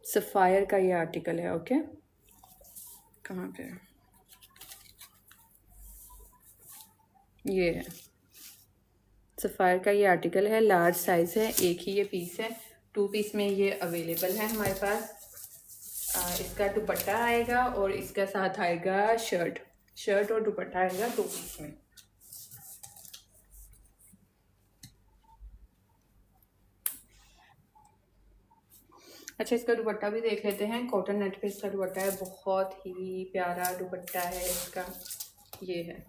सफ़ायर का ये आर्टिकल है। ओके, कहाँ पे ये है, सफ़ायर का ये आर्टिकल है, लार्ज साइज़ है। एक ही ये पीस है, 2 पीस में ये अवेलेबल है हमारे पास। इसका दुपट्टा आएगा और इसका साथ आएगा शर्ट और दुपट्टा आएगा 2 पीस में। अच्छा, इसका दुपट्टा भी देख लेते हैं। कॉटन नेट पे इसका दुपट्टा है, बहुत ही प्यारा दुपट्टा है इसका। ये है,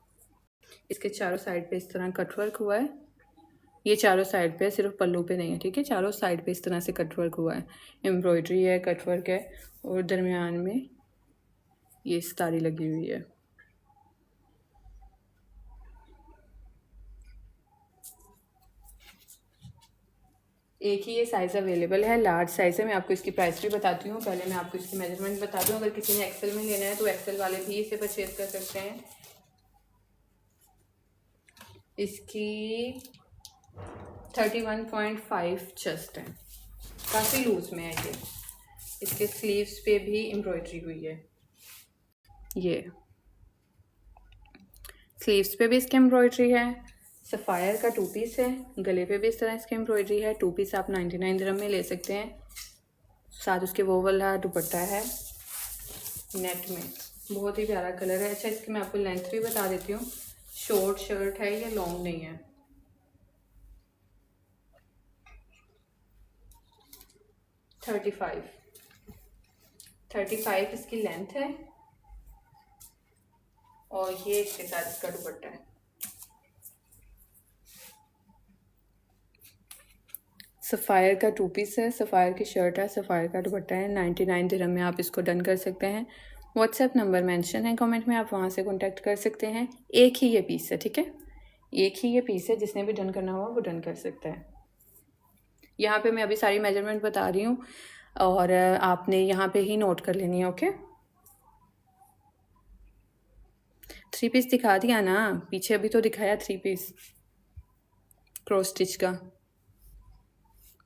इसके चारों साइड पे इस तरह कटवर्क हुआ है। ये चारों साइड पे, सिर्फ पल्लू पे नहीं है, ठीक है। चारों साइड पे इस तरह से कटवर्क हुआ है, एम्ब्रॉयडरी है, कटवर्क है। और दरमियान में ये सितारी लगी हुई है। एक ही ये साइज़ अवेलेबल है, लार्ज साइज़ है। मैं आपको इसकी प्राइस भी बताती हूँ। पहले मैं आपको इसकी मेजरमेंट बता दूँ। अगर किसी ने एक्सेल में लेना है तो एक्सेल वाले भी इसे परचेज कर सकते हैं। इसकी 31.5 चेस्ट है, काफ़ी लूज में है ये। इसके स्लीव्स पे भी एम्ब्रॉयडरी हुई है। ये स्लीव्स पे भी इसके एम्ब्रॉयडरी है। सफ़ायर का 2 पीस है, गले पे भी इस तरह इसकी एम्ब्रॉयडरी है। 2 पीस आप 99 दिरहम में ले सकते हैं। साथ उसके वो वाला दुपट्टा है नेट में, बहुत ही प्यारा कलर है। अच्छा, इसकी मैं आपको लेंथ भी बता देती हूँ। शॉर्ट शर्ट है, ये लॉन्ग नहीं है। 35 इसकी लेंथ है और ये इसके साथ इसका दुपट्टा है। सफ़ायर का 2 पीस है, सफ़ायर की शर्ट है, सफ़ायर का दुपट्टा है। 99 दिरहम में आप इसको डन कर सकते हैं। व्हाट्सएप नंबर मेंशन है कमेंट में, आप वहाँ से कांटेक्ट कर सकते हैं। एक ही ये पीस है, ठीक है। एक ही ये पीस है, जिसने भी डन करना होगा वो डन कर सकता है। यहाँ पे मैं अभी सारी मेजरमेंट बता रही हूँ और आपने यहाँ पे ही नोट कर लेनी है। ओके, 3 पीस दिखा दिया ना, पीछे अभी तो दिखाया 3 पीस क्रॉस स्टिच का।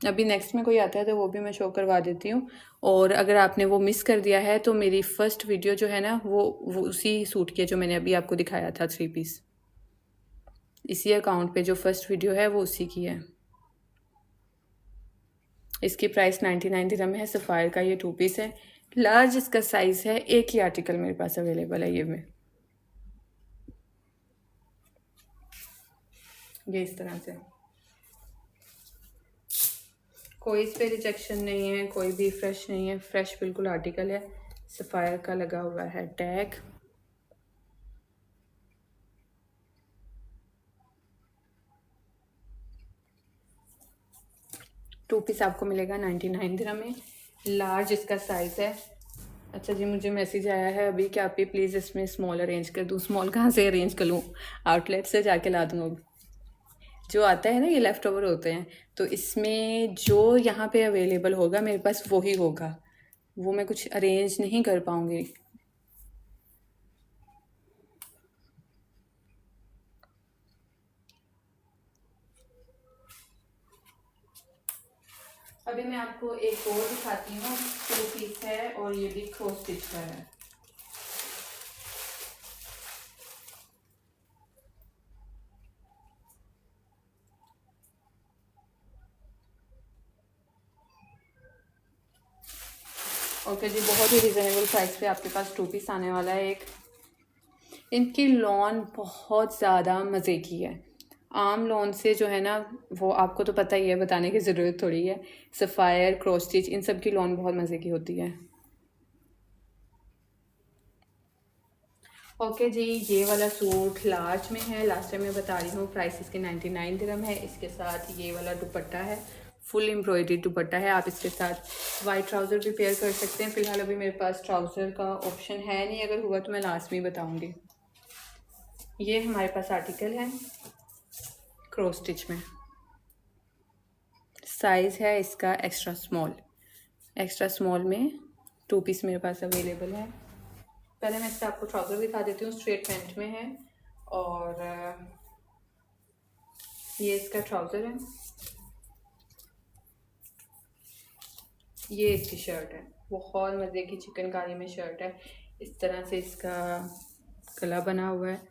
अभी नेक्स्ट में कोई आता है तो वो भी मैं शो करवा देती हूँ। और अगर आपने वो मिस कर दिया है तो मेरी फर्स्ट वीडियो जो है ना वो उसी सूट की है जो मैंने अभी आपको दिखाया था 3 पीस। इसी अकाउंट पे जो फर्स्ट वीडियो है वो उसी की है। इसकी प्राइस 99 दिरहम है। सफ़ायर का ये 2 पीस है, लार्ज इसका साइज़ है। एक ही आर्टिकल मेरे पास अवेलेबल है ये में। ये इस तरह से, कोई इस पे रिजेक्शन नहीं है, कोई भी फ्रेश नहीं है, फ्रेश बिल्कुल आर्टिकल है। सफ़ायर का लगा हुआ है टैग। टू पीस आपको मिलेगा 99 दिरहम में, लार्ज इसका साइज़ है। अच्छा जी, मुझे मैसेज आया है अभी कि आप भी प्लीज़ इसमें स्मॉल अरेंज कर दूँ। स्मॉल कहाँ से अरेंज कर लूँ, आउटलेट से जाके ला दूँ अब। जो आता है ना ये लेफ़्ट ओवर होते हैं, तो इसमें जो यहाँ पे अवेलेबल होगा मेरे पास वो ही होगा, वो मैं कुछ अरेंज नहीं कर पाऊँगी। अभी मैं आपको एक और दिखाती हूँ, 2 पीस है और ये भी क्रॉस स्टिच का है। ओके जी, बहुत ही रिजनेबल प्राइस पे आपके पास 2 पीस आने वाला है एक। इनकी लॉन बहुत ज़्यादा मज़े की है। आम लॉन से जो है ना, वो आपको तो पता ही है, बताने की ज़रूरत थोड़ी है। सफ़ायर, क्रॉस स्टिच, इन सब की लॉन बहुत मज़े की होती है। ओके जी, ये वाला सूट लार्ज में है। लास्ट टाइम मैं बता रही हूँ, प्राइस इसके 99 दिरहम है। इसके साथ ये वाला दुपट्टा है, फुल एम्ब्रॉयडरी दुपट्टा है। आप इसके साथ वाइट ट्राउज़र भी पेयर कर सकते हैं। फ़िलहाल अभी मेरे पास ट्राउज़र का ऑप्शन है नहीं, अगर हुआ तो मैं लास्ट में बताऊँगी। ये हमारे पास आर्टिकल है क्रॉस स्टिच में। साइज़ है इसका एक्स्ट्रा स्मॉल। एक्स्ट्रा स्मॉल में 2 पीस मेरे पास अवेलेबल है। पहले मैं इसका आपको ट्राउज़र दिखा देती हूँ, स्ट्रेट पैंट में है। और ये इसका ट्राउज़र है, ये इसकी शर्ट है। बहुत मज़े की चिकनकारी में शर्ट है। इस तरह से इसका गला बना हुआ है।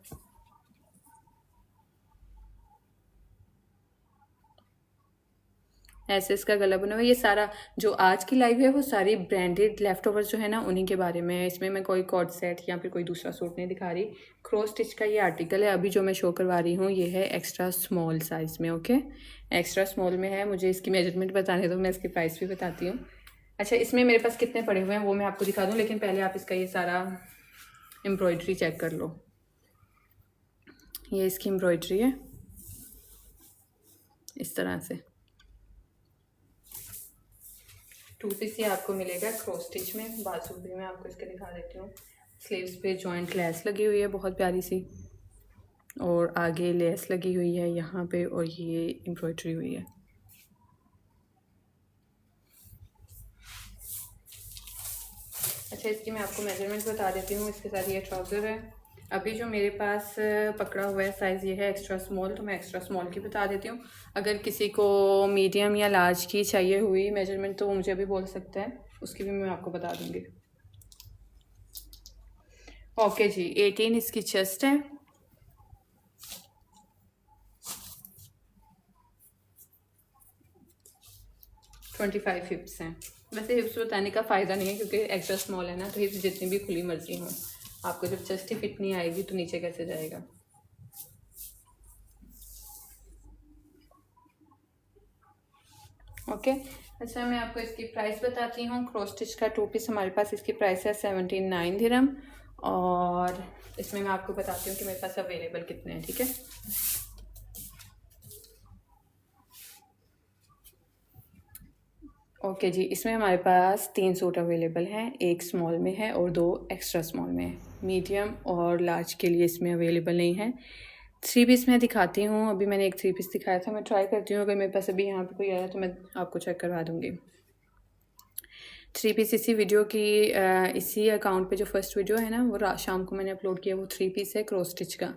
ऐसे इसका गला बना हुआ है। ये सारा जो आज की लाइव है वो सारी ब्रांडेड लेफ्ट ओवर्स जो है ना, उन्हीं के बारे में है। इसमें मैं कोई कॉर्ड सेट या फिर कोई दूसरा सूट नहीं दिखा रही। क्रॉस स्टिच का ये आर्टिकल है। अभी जो मैं शो करवा रही हूँ ये है एक्स्ट्रा स्मॉल साइज़ में। ओके, एक्स्ट्रा स्मॉल में है। मुझे इसकी मेजरमेंट बताने दो, मैं इसकी प्राइस भी बताती हूँ। अच्छा, इसमें मेरे पास कितने पड़े हुए हैं वो मैं आपको दिखा दूँ, लेकिन पहले आप इसका ये सारा एम्ब्रॉयडरी चेक कर लो। ये इसकी एम्ब्रॉयडरी है इस तरह से। 2 पीस ये आपको मिलेगा क्रॉस स्टिच में। बाजू भी मैं आपको इसके दिखा देती हूँ। स्लीव्स पे जॉइंट लेस लगी हुई है बहुत प्यारी सी, और आगे लेस लगी हुई है यहाँ पे, और ये एम्ब्रॉयडरी हुई है। अच्छा, इसकी मैं आपको मेजरमेंट बता देती हूँ। इसके साथ ये ट्राउज़र है। अभी जो मेरे पास पकड़ा हुआ है साइज़ ये है एक्स्ट्रा स्मॉल, तो मैं एक्स्ट्रा स्मॉल की बता देती हूँ। अगर किसी को मीडियम या लार्ज की चाहिए हुई मेजरमेंट तो वो मुझे भी बोल सकता है, उसकी भी मैं आपको बता दूँगी। ओके जी, 18 इसकी चेस्ट है। 25 हिप्स हैं। वैसे हिप्स बताने का फ़ायदा नहीं है क्योंकि एक्स्ट्रा स्मॉल है ना, तो हिप्स जितनी भी खुली मर्जी हो, आपको जब चेस्ट ही फिट नहीं आएगी तो नीचे कैसे जाएगा। ओके। अच्छा, मैं आपको इसकी प्राइस बताती हूँ। क्रॉस स्टिच का 2 पीस हमारे पास इसकी प्राइस है 79 दिरहम, और इसमें मैं आपको बताती हूँ कि मेरे पास अवेलेबल कितने हैं। ठीक है, ओके जी, इसमें हमारे पास 3 सूट अवेलेबल हैं। एक स्मॉल में है और 2 एक्स्ट्रा स्मॉल में है। मीडियम और लार्ज के लिए इसमें अवेलेबल नहीं है। 3 पीस मैं दिखाती हूँ। अभी मैंने एक 3 पीस दिखाया था, मैं ट्राई करती हूँ, अगर मेरे पास अभी यहाँ पे कोई आया तो मैं आपको चेक करवा दूँगी। 3 पीस इसी वीडियो की इसी अकाउंट पे जो फर्स्ट वीडियो है ना, वो शाम को मैंने अपलोड किया, वो 3 पीस है क्रॉस स्टिच का।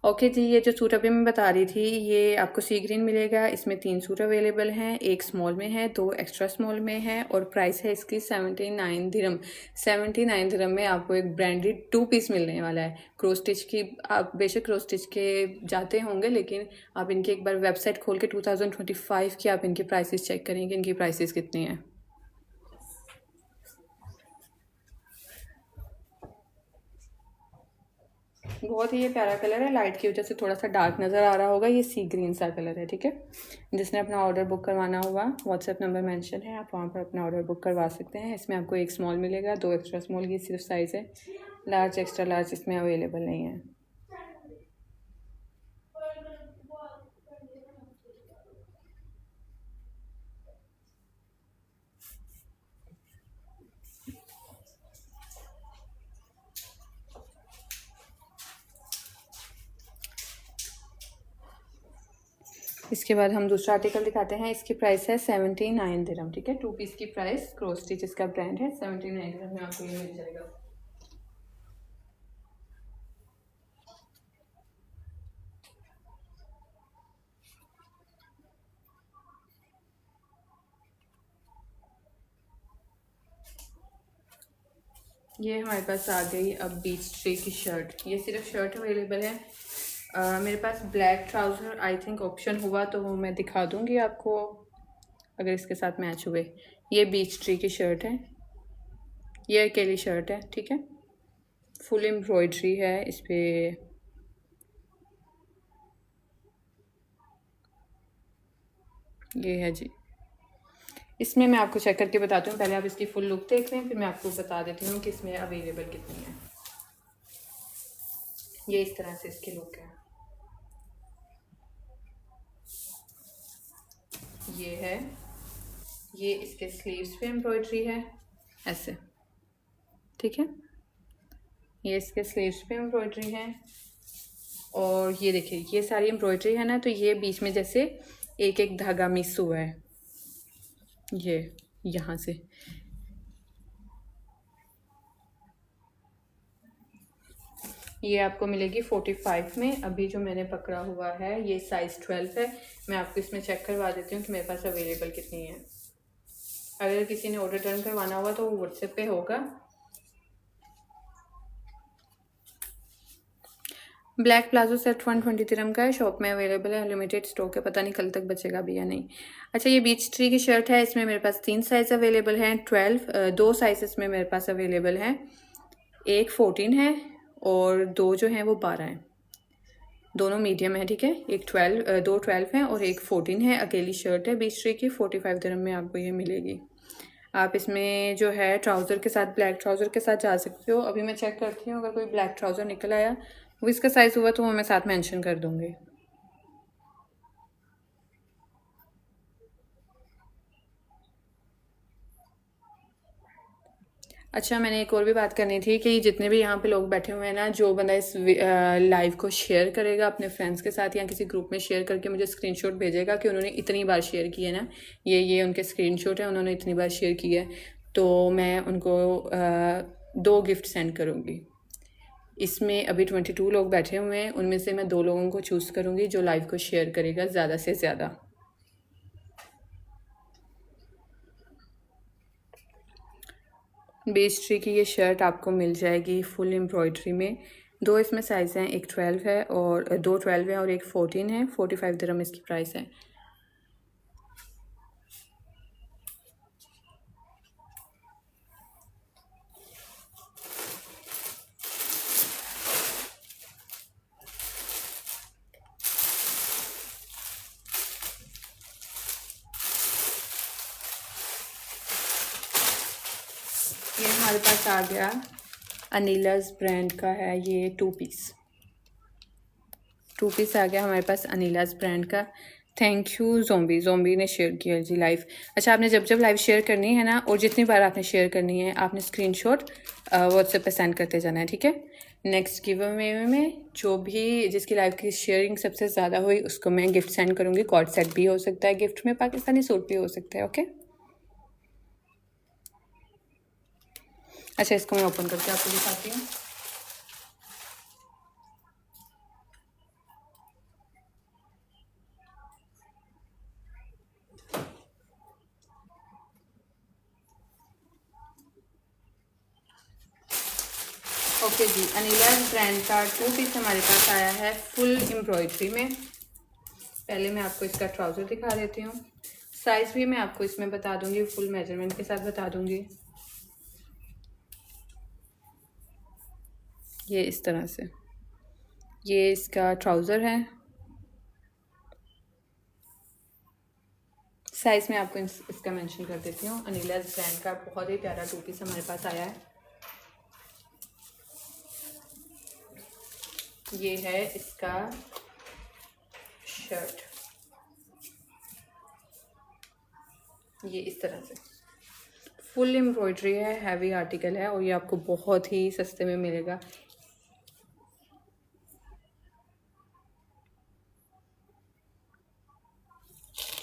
ओके जी, ये जो सूट अभी मैं बता रही थी ये आपको सी ग्रीन मिलेगा। इसमें 3 सूट अवेलेबल हैं, एक स्मॉल में है, 2 एक्स्ट्रा स्मॉल में है, और प्राइस है इसकी 79 दिरहम। 79 दिरहम में आपको एक ब्रांडेड 2 पीस मिलने वाला है क्रॉस स्टिच की। आप बेशक क्रॉस स्टिच के जाते होंगे, लेकिन आप इनकी एक बार वेबसाइट खोल के 2025 की आप इनकी प्राइसेस चेक करेंगे, इनकी प्राइसेस कितनी हैं। बहुत ही ये प्यारा कलर है। लाइट की वजह से थोड़ा सा डार्क नज़र आ रहा होगा। ये सी ग्रीन सा कलर है। ठीक है, जिसने अपना ऑर्डर बुक करवाना होगा, व्हाट्सएप नंबर मेंशन है, आप वहाँ पर अपना ऑर्डर बुक करवा सकते हैं। इसमें आपको एक स्मॉल मिलेगा, 2 एक्स्ट्रा स्मॉल की सिर्फ साइज़ है। लार्ज एक्स्ट्रा लार्ज इसमें अवेलेबल नहीं है। इसके बाद हम दूसरा आर्टिकल दिखाते हैं। इसकी प्राइस है 79 दिरहम, ठीक है। 2 पीस की प्राइस, क्रॉस स्टिच इसका ब्रांड है, 79 दिरहम में आपको ये मिल जाएगा। ये हमारे पास आ गई अब बीच ट्री की शर्ट। ये सिर्फ शर्ट अवेलेबल है। मेरे पास black trouser I think option हुआ तो वो मैं दिखा दूँगी आपको अगर इसके साथ मैच हुए। ये बीच ट्री की शर्ट है, ये अकेली शर्ट है, ठीक है। फुल एम्ब्रॉयड्री है इस पर, ये है जी। इसमें मैं आपको चेक करके बताती हूँ, पहले आप इसकी फुल लुक देख लें, फिर मैं आपको बता देती हूँ कि इसमें अवेलेबल कितनी है। ये इस तरह से इसकी लुक है। ये है, ये इसके स्लीव्स पे एम्ब्रॉयड्री है ऐसे, ठीक है। ये इसके स्लीव्स पे एम्ब्रॉयड्री है और ये देखिए ये सारी एम्ब्रॉयड्री है ना, तो ये बीच में जैसे एक एक धागा मिस हुआ है, ये यहाँ से। ये आपको मिलेगी 45 में। अभी जो मैंने पकड़ा हुआ है ये साइज़ 12 है। मैं आपको इसमें चेक करवा देती हूँ कि मेरे पास अवेलेबल कितनी है। अगर किसी ने ऑर्डर टर्न करवाना हुआ तो वो व्हाट्सएप पे होगा। ब्लैक प्लाजो सेट 120 दिरहम का है, शॉप में अवेलेबल है, लिमिटेड स्टॉक है, पता नहीं कल तक बचेगा भी या नहीं। अच्छा, ये बीच ट्री की शर्ट है, इसमें मेरे पास 3 साइज़ अवेलेबल हैं। 2 साइज़ इसमें मेरे पास अवेलेबल हैं, एक 14 है और 2 जो हैं वो 12 हैं। दोनों मीडियम है, ठीक है। दो 12 हैं और एक 14 है। अकेली शर्ट है बीच ट्री की, 45 दिरहम में आपको ये मिलेगी। आप इसमें जो है ट्राउज़र के साथ, ब्लैक ट्राउज़र के साथ जा सकते हो। अभी मैं चेक करती हूँ, अगर कोई ब्लैक ट्राउज़र निकल आया वो इसका साइज़ हुआ तो वो मैं साथ मेंशन कर दूँगी। अच्छा, मैंने एक और भी बात करनी थी कि जितने भी यहाँ पे लोग बैठे हुए हैं ना, जो बंदा इस लाइव को शेयर करेगा अपने फ्रेंड्स के साथ या किसी ग्रुप में शेयर करके मुझे स्क्रीनशॉट भेजेगा कि उन्होंने इतनी बार शेयर किया है ना, ये उनके स्क्रीनशॉट है, उन्होंने इतनी बार शेयर किया है, तो मैं उनको 2 गिफ्ट सेंड करूँगी। इसमें अभी 22 लोग बैठे हुए हैं, उनमें से मैं 2 लोगों को चूज़ करूँगी जो लाइव को शेयर करेगा ज़्यादा से ज़्यादा। बीच ट्री की ये शर्ट आपको मिल जाएगी फुल एम्ब्रॉयड्री में। 2 इसमें साइज़ हैं, एक 12 है और 2 12 है और एक 14 है। 45 दिरहम इसकी प्राइस है। ये हमारे पास आ गया अनिलाज़ ब्रांड का है, ये 2 पीस आ गया हमारे पास अनिलाज़ ब्रांड का। थैंक यू ज़ोंबी ने शेयर किया जी लाइव। अच्छा, आपने जब लाइव शेयर करनी है ना, और जितनी बार आपने शेयर करनी है, आपने स्क्रीनशॉट व्हाट्सएप पे सेंड करते जाना है, ठीक है। नेक्स्ट गिव अवे में जो भी जिसकी लाइव की शेयरिंग सबसे ज़्यादा हुई उसको मैं गिफ्ट सेंड करूँगी। कॉर्ड सेट भी हो सकता है गिफ्ट में, पाकिस्तानी सूट भी हो सकता है, ओके। अच्छा, इसको मैं ओपन करके आपको दिखाती हूँ। ओके जी, अनिलाज़ ब्रांड का 2 पीस हमारे पास आया है फुल एम्ब्रॉयड्री में। पहले मैं आपको इसका ट्राउज़र दिखा देती हूँ। साइज़ भी मैं आपको इसमें बता दूँगी, फुल मेजरमेंट के साथ बता दूँगी। ये इस तरह से, ये इसका ट्राउज़र है। साइज़ में आपको इसका मेंशन कर देती हूँ। अनिलाज़ ब्रांड का बहुत ही प्यारा 2 पीस हमारे पास आया है। ये है इसका शर्ट, ये इस तरह से फुल एम्ब्रॉयड्री है, हैवी आर्टिकल है और ये आपको बहुत ही सस्ते में मिलेगा।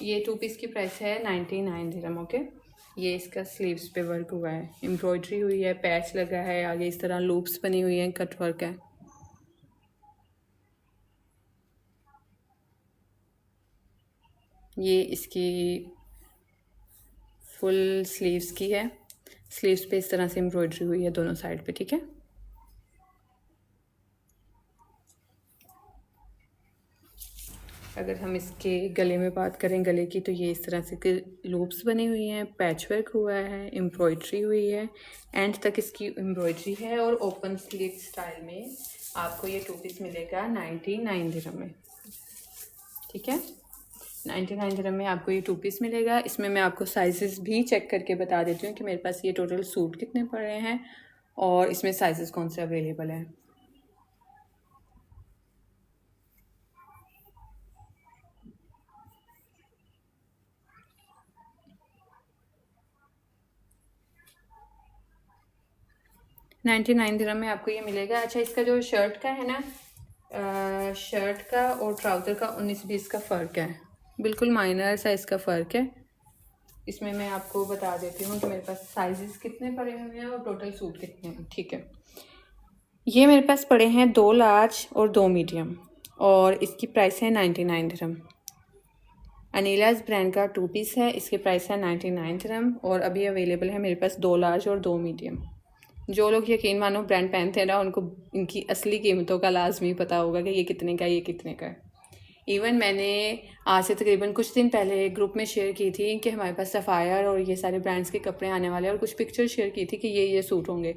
ये 2 पीस की प्राइस है 99 दिरहम। ओके, ये इसका स्लीव्स पे वर्क हुआ है, एम्ब्रॉयडरी हुई है, पैच लगा है, आगे इस तरह लूप्स बनी हुई हैं, कट वर्क है। ये इसकी फुल स्लीव्स की है, स्लीव्स पे इस तरह से एम्ब्रॉयडरी हुई है दोनों साइड पे, ठीक है। अगर हम इसके गले में बात करें गले की, तो ये इस तरह से लूप्स बनी हुई हैं, पैच वर्क हुआ है, एम्ब्रॉयडरी हुई है, एंड तक इसकी एम्ब्रॉयडरी है, और ओपन स्लीव स्टाइल में आपको ये 2 पीस मिलेगा 99 दिरहम में, ठीक है। 99 दिरहम में आपको ये 2 पीस मिलेगा। इसमें मैं आपको साइजेस भी चेक करके बता देती हूँ कि मेरे पास ये टोटल सूट कितने पड़े हैं और इसमें साइजेस कौन से अवेलेबल हैं। $99 दिरहम में आपको ये मिलेगा। अच्छा, इसका जो शर्ट का है ना, शर्ट का और ट्राउज़र का 19-20 का फ़र्क है, बिल्कुल माइनर सा इसका फ़र्क है। इसमें मैं आपको बता देती हूँ कि मेरे पास साइजेस कितने पड़े हुए हैं और टोटल सूट कितने हैं, ठीक है। ये मेरे पास पड़े हैं 2 लार्ज और 2 मीडियम, और इसकी प्राइस है 99 दिरहम। अनीलाज ब्रांड का 2 पीस है, इसकी प्राइस है 99 दिरहम, और अभी अवेलेबल है मेरे पास 2 लार्ज और 2 मीडियम। जो लोग यकीन मानो ब्रांड पहनते हैं ना, उनको इनकी असली कीमतों का लाजमी पता होगा कि ये कितने का है, ये कितने का है। इवन मैंने आज से तकरीबन कुछ दिन पहले ग्रुप में शेयर की थी कि हमारे पास सफ़ायर और ये सारे ब्रांड्स के कपड़े आने वाले हैं, और कुछ पिक्चर शेयर की थी कि ये सूट होंगे,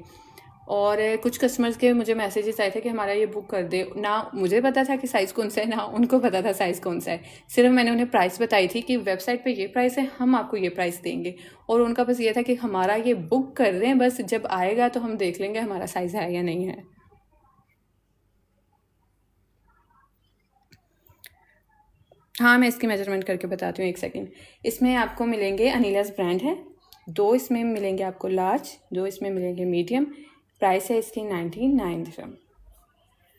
और कुछ कस्टमर्स के मुझे मैसेजेस आए थे कि हमारा ये बुक कर दे ना। मुझे पता था कि साइज़ कौन सा है, ना उनको पता था साइज़ कौन सा है। सिर्फ मैंने उन्हें प्राइस बताई थी कि वेबसाइट पे ये प्राइस है, हम आपको ये प्राइस देंगे, और उनका बस ये था कि हमारा ये बुक कर दें, बस जब आएगा तो हम देख लेंगे हमारा साइज़ है या नहीं है। हाँ, मैं इसकी मेजरमेंट करके बताती हूँ, एक सेकेंड। इसमें आपको मिलेंगे, अनीलास ब्रांड है, 2 इसमें मिलेंगे आपको लार्ज, 2 इसमें मिलेंगे मीडियम। प्राइस है इसकी 99 दिरहम।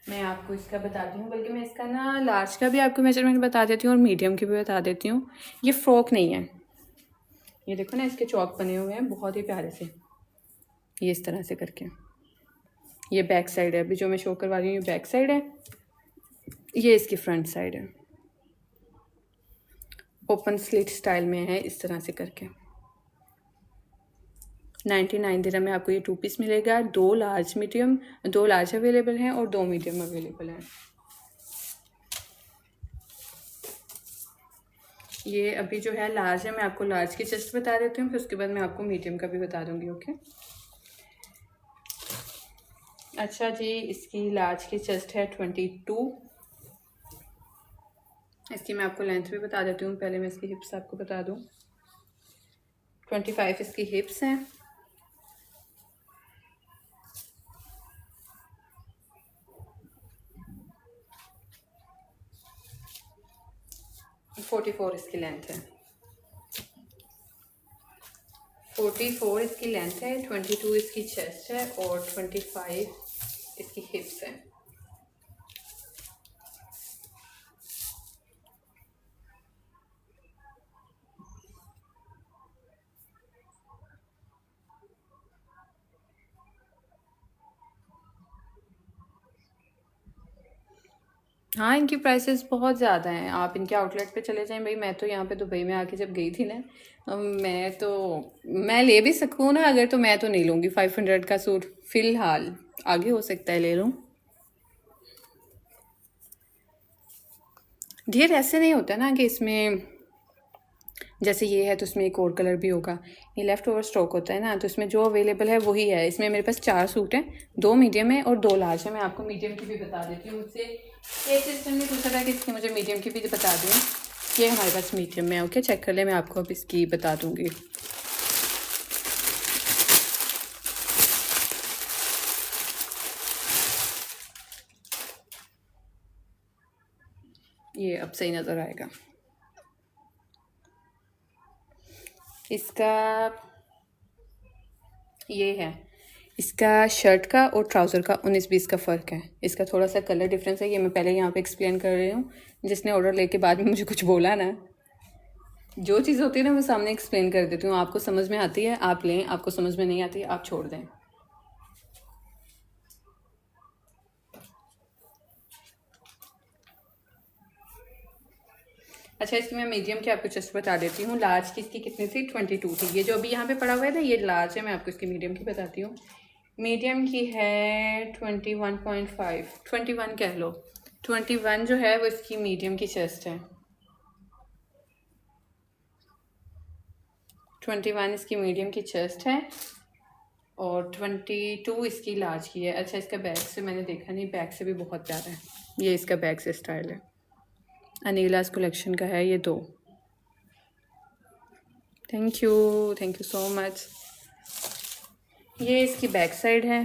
मैं आपको इसका बताती हूँ, बल्कि मैं इसका ना लार्ज का भी आपको मेजरमेंट बता देती हूँ और मीडियम की भी बता देती हूँ। ये फ्रॉक नहीं है, ये देखो ना, इसके चौक बने हुए हैं बहुत ही प्यारे से, ये इस तरह से करके। ये बैक साइड है, अभी जो मैं शो करवा रही हूँ ये बैक साइड है, ये इसकी फ्रंट साइड है, ओपन स्लिट स्टाइल में है, इस तरह से करके। 99 दिरहम में आपको ये 2 पीस मिलेगा। 2 लार्ज अवेलेबल हैं और 2 मीडियम अवेलेबल हैं। ये अभी जो है लार्ज है, मैं आपको लार्ज की चेस्ट बता देती हूँ, फिर उसके बाद मैं आपको मीडियम का भी बता दूँगी। ओके, अच्छा जी, इसकी लार्ज की चेस्ट है 22। इसकी मैं आपको लेंथ भी बता देती हूँ, पहले मैं इसकी हिप्स आपको बता दूँ। 25 इसकी हिप्स हैं, 44 इसकी लेंथ है, 44 इसकी लेंथ है, 22 इसकी चेस्ट है, और 25 इसकी हिप्स है। हाँ, इनकी प्राइसेस बहुत ज़्यादा हैं, आप इनके आउटलेट पे चले जाएं। भाई मैं तो यहाँ पे दुबई में आके जब गई थी ना, मैं ले भी सकूँ ना अगर, तो मैं तो नहीं लूँगी 500 का सूट फ़िलहाल, आगे हो सकता है ले लूँ। ढेर ऐसे नहीं होता ना कि इसमें जैसे ये है तो इसमें एक और कलर भी होगा, ये लेफ़्ट ओवर स्टॉक होता है ना, तो इसमें जो अवेलेबल है वही है। इसमें मेरे पास 4 सूट हैं, 2 मीडियम है और 2 लार्ज है। मैं आपको मीडियम की भी बता देती हूँ। मुझसे एक सिस्टम ने पूछा था कि इसकी मुझे मीडियम की भी बता दूँ, ये हमारे पास मीडियम में। ओके, चेक कर ले, मैं आपको अब इसकी बता दूँगी। ये अब सही नज़र आएगा। इसका ये है, इसका शर्ट का और ट्राउज़र का 19-20 का फ़र्क है। इसका थोड़ा सा कलर डिफरेंस है, ये मैं पहले यहाँ पे एक्सप्लेन कर रही हूँ, जिसने ऑर्डर लेके बाद में मुझे कुछ बोला ना। जो चीज़ होती है ना मैं सामने एक्सप्लेन कर देती हूँ, आपको समझ में आती है आप लें, आपको समझ में नहीं आती है आप छोड़ दें। अच्छा, इसकी मैं मीडियम की आपको जस्ट बता देती हूँ। लार्ज की इसकी कितनी थी? 22 थी। ये जो अभी यहाँ पे पड़ा हुआ है ना ये लार्ज है, मैं आपको इसकी मीडियम की बताती हूँ। मीडियम की है 21.5, 21 कह लो। 21 जो है वो इसकी मीडियम की चेस्ट है। 21 इसकी मीडियम की चेस्ट है और 22 इसकी लार्ज की है। अच्छा, इसका बैक से मैंने देखा नहीं, बैक से भी बहुत प्यारा है। ये इसका बैक से स्टाइल है, अनीलास कलेक्शन का है ये दो। Thank you so much. ये इसकी बैक साइड है,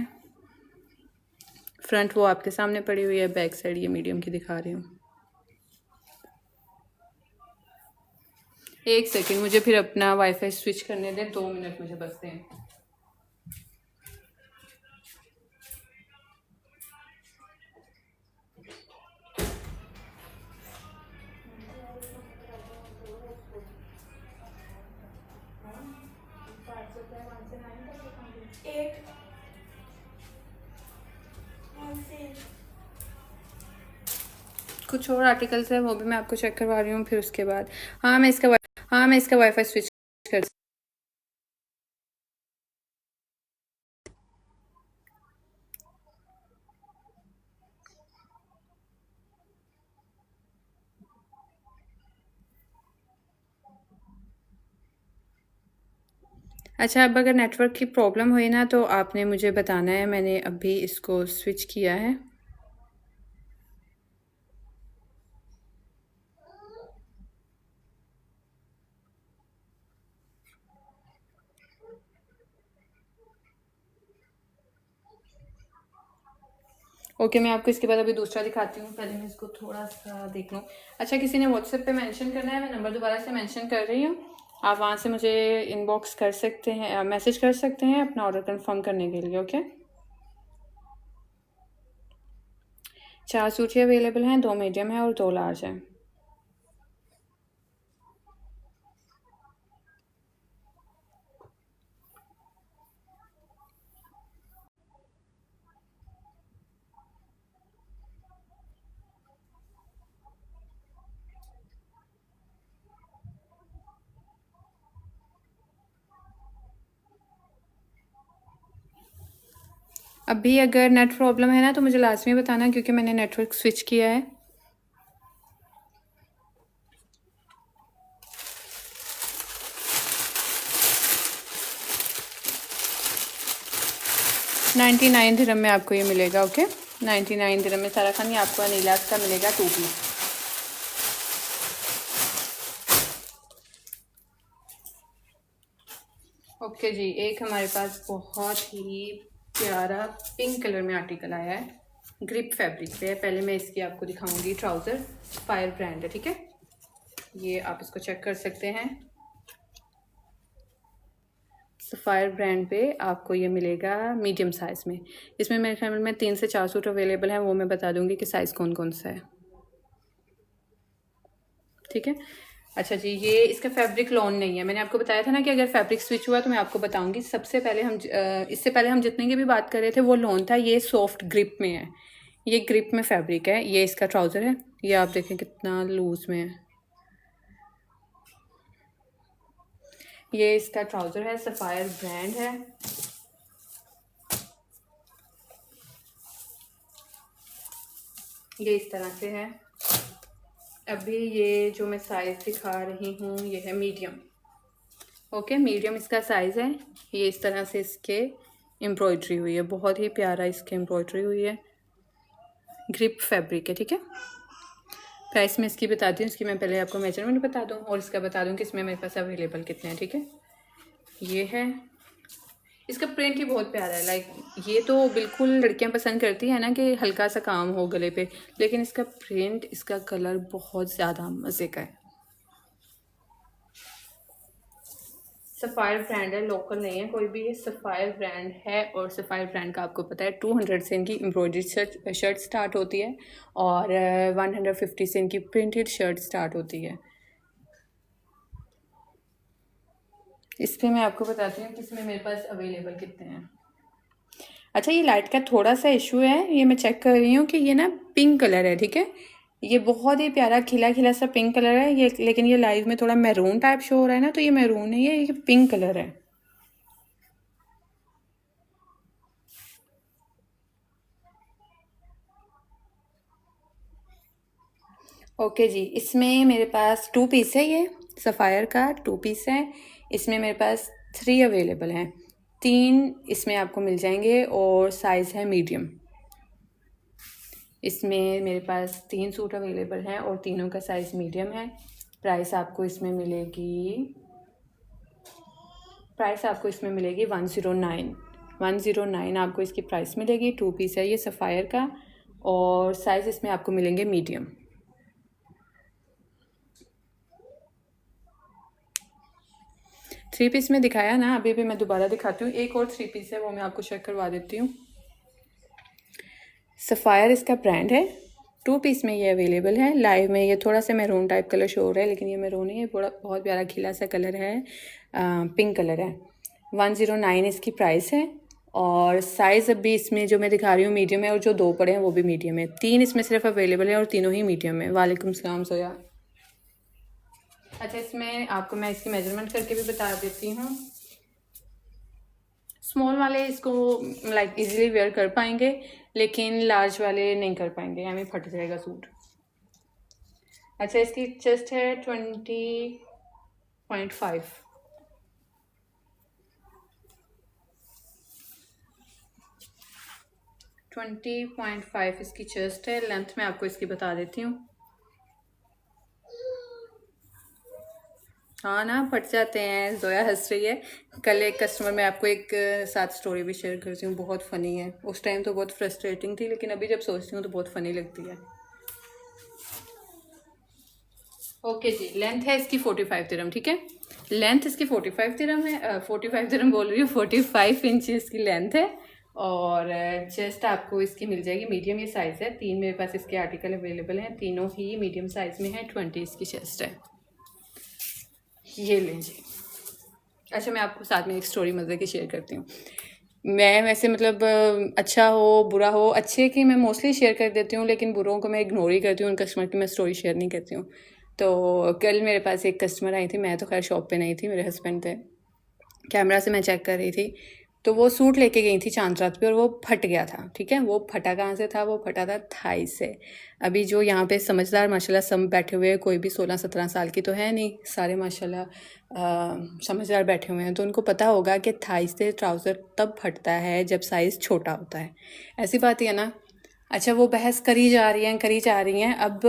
फ्रंट वो आपके सामने पड़ी हुई है, बैक साइड ये मीडियम की दिखा रही हूँ। एक सेकंड, मुझे फिर अपना वाईफाई स्विच करने दें, 2 मिनट मुझे बस दें। कुछ और आर्टिकल्स है वो भी मैं आपको चेक करवा रही हूँ फिर उसके बाद। हाँ मैं इसका वाईफाई स्विच कर। अच्छा, अब अगर नेटवर्क की प्रॉब्लम हुई ना तो आपने मुझे बताना है, मैंने अभी इसको स्विच किया है। ओके, मैं आपको इसके बाद अभी दूसरा दिखाती हूँ, पहले मैं इसको थोड़ा सा देख लूँ। अच्छा, किसी ने व्हाट्सएप पे मेंशन करना है, मैं नंबर दोबारा से मेंशन कर रही हूँ, आप वहाँ से मुझे इनबॉक्स कर सकते हैं, मैसेज कर सकते हैं अपना ऑर्डर कंफर्म करने के लिए। ओके, 4 सूट ही अवेलेबल हैं, 2 मीडियम है और 2 लार्ज हैं। अभी अगर नेट प्रॉब्लम है ना तो मुझे लाजमी बताना, क्योंकि मैंने नेटवर्क स्विच किया है। $99 में आपको ये मिलेगा। ओके, $99 में सारा खान, ये आपको अनीलास का मिलेगा 2 पीस। ओके जी, एक हमारे पास बहुत ही प्यारा पिंक कलर में आर्टिकल आया है, ग्रिप फैब्रिक पे है। पहले मैं इसकी आपको दिखाऊंगी ट्राउज़र, फायर ब्रांड है, ठीक है। ये आप इसको चेक कर सकते हैं, सफ़ायर ब्रांड पे आपको ये मिलेगा मीडियम साइज़ में। इसमें मेरे ख्याल में 3 से 4 सूट अवेलेबल हैं, वो मैं बता दूंगी कि साइज़ कौन कौन सा है, ठीक है। अच्छा जी, ये इसका फैब्रिक लॉन नहीं है, मैंने आपको बताया था ना कि अगर फैब्रिक स्विच हुआ तो मैं आपको बताऊंगी। सबसे पहले हम इससे पहले हम जितने की भी बात कर रहे थे वो लॉन था, ये सॉफ्ट ग्रिप में है, ये ग्रिप में फैब्रिक है। ये इसका ट्राउज़र है, ये आप देखें कितना लूज में है। ये इसका ट्राउज़र है, सफ़ायर ब्रांड है। ये इस तरह से है। अभी ये जो मैं साइज़ दिखा रही हूँ ये है मीडियम। ओके, मीडियम इसका साइज़ है। ये इस तरह से इसके एम्ब्रॉयड्री हुई है, बहुत ही प्यारा इसके एम्ब्रॉयड्री हुई है, ग्रिप फैब्रिक है, ठीक है। प्राइस मैं इसकी बताती हूँ, इसकी मैं पहले आपको मेजरमेंट बता दूँ और इसका बता दूँ कि इसमें मेरे पास अवेलेबल कितने हैं, ठीक है। ये है, इसका प्रिंट ही बहुत प्यारा है। लाइक ये तो बिल्कुल लड़कियां पसंद करती हैं ना कि हल्का सा काम हो गले पे, लेकिन इसका प्रिंट, इसका कलर बहुत ज़्यादा मज़े का है। सफ़ायर ब्रांड है, लोकल नहीं है कोई भी, ये सफ़ायर ब्रांड है। और सफ़ायर ब्रांड का आपको पता है 200 से इनकी एम्ब्रॉयडरी शर्ट स्टार्ट होती है और 150 से इनकी प्रिंटेड शर्ट स्टार्ट होती है। इस पर मैं आपको बताती हूँ कि इसमें मेरे पास अवेलेबल कितने हैं। अच्छा, ये लाइट का थोड़ा सा इशू है, ये मैं चेक कर रही हूँ कि ये ना पिंक कलर है, ठीक है। ये बहुत ही प्यारा खिला खिला सा पिंक कलर है ये, लेकिन ये लाइव में थोड़ा मैरून टाइप शो हो रहा है ना, तो ये मैरून नहीं है, ये पिंक कलर है। ओके जी, इसमें मेरे पास 2 पीस है, ये सफ़ायर का 2 पीस है। इसमें मेरे पास 3 अवेलेबल हैं, 3 इसमें आपको मिल जाएंगे और साइज़ है मीडियम। इसमें मेरे पास 3 सूट अवेलेबल हैं और तीनों का साइज़ मीडियम है। प्राइस आपको इसमें मिलेगी 109 आपको इसकी प्राइस मिलेगी। 2 पीस है ये सफ़ायर का और साइज़ इसमें आपको मिलेंगे मीडियम। थ्री पीस में दिखाया ना, अभी भी मैं दोबारा दिखाती हूँ। एक और 3 पीस है, वो मैं आपको चेक करवा देती हूँ। सफ़ायर इसका ब्रांड है, 2 पीस में ये अवेलेबल है। लाइव में ये थोड़ा सा मैरून टाइप कलर शो हो रहा है, लेकिन ये मैरून नहीं है, बहुत प्यारा खिला सा कलर है, पिंक कलर है। 109 इसकी प्राइस है और साइज़ अभी इसमें जो मैं दिखा रही हूँ मीडियम है, और जो 2 पड़े हैं वो भी मीडियम है। 3 इसमें सिर्फ अवेलेबल है और तीनों ही मीडियम है। वालेकुम सलाम सोया। अच्छा, इसमें आपको मैं इसकी मेजरमेंट करके भी बता देती हूँ। स्मॉल वाले इसको लाइक इजीली वेयर कर पाएंगे, लेकिन लार्ज वाले नहीं कर पाएंगे, हमें फट जाएगा सूट। अच्छा, इसकी चेस्ट है 20.5। 20.5 इसकी चेस्ट है। लेंथ में आपको इसकी बता देती हूँ। हाँ ना, फट जाते हैं। जोया हंस रही है। कल एक कस्टमर, मैं आपको एक साथ स्टोरी भी शेयर करती हूँ, बहुत फ़नी है। उस टाइम तो बहुत फ्रस्ट्रेटिंग थी, लेकिन अभी जब सोचती हूँ तो बहुत फ़नी लगती है। ओके जी, लेंथ है इसकी 45 दिरहम, ठीक है। लेंथ इसकी 45 दिरहम है, 45 दिरहम बोल रही हूँ, 45 इंच इसकी लेंथ है। और चेस्ट आपको इसकी मिल जाएगी मीडियम, ये साइज़ है। 3 मेरे पास इसके आर्टिकल अवेलेबल हैं, तीनों ही मीडियम साइज़ में है। 20 इसकी चेस्ट है। ये लें जी। अच्छा, मैं आपको साथ में एक स्टोरी मज़े की शेयर करती हूँ। मैं वैसे मतलब अच्छा हो बुरा हो, अच्छे की मैं मोस्टली शेयर कर देती हूँ, लेकिन बुरों को मैं इग्नोर ही करती हूँ। उन कस्टमर की मैं स्टोरी शेयर नहीं करती हूँ। तो कल मेरे पास एक कस्टमर आई थी, मैं तो खैर शॉप पे नहीं थी, मेरे हस्बैंड थे। कैमरा से मैं चेक कर रही थी, तो वो सूट लेके गई थी चांद रात पे और वो फट गया था, ठीक है। वो फटा कहाँ से था? वो फटा था थाई से। अभी जो यहाँ पे समझदार माशाल्लाह सब बैठे हुए हैं, कोई भी 16-17 साल की तो है नहीं, सारे माशाल्लाह समझदार बैठे हुए हैं, तो उनको पता होगा कि थाई से ट्राउज़र तब फटता है जब साइज़ छोटा होता है। ऐसी बात ही है ना। अच्छा, वो बहस करी जा रही हैं। अब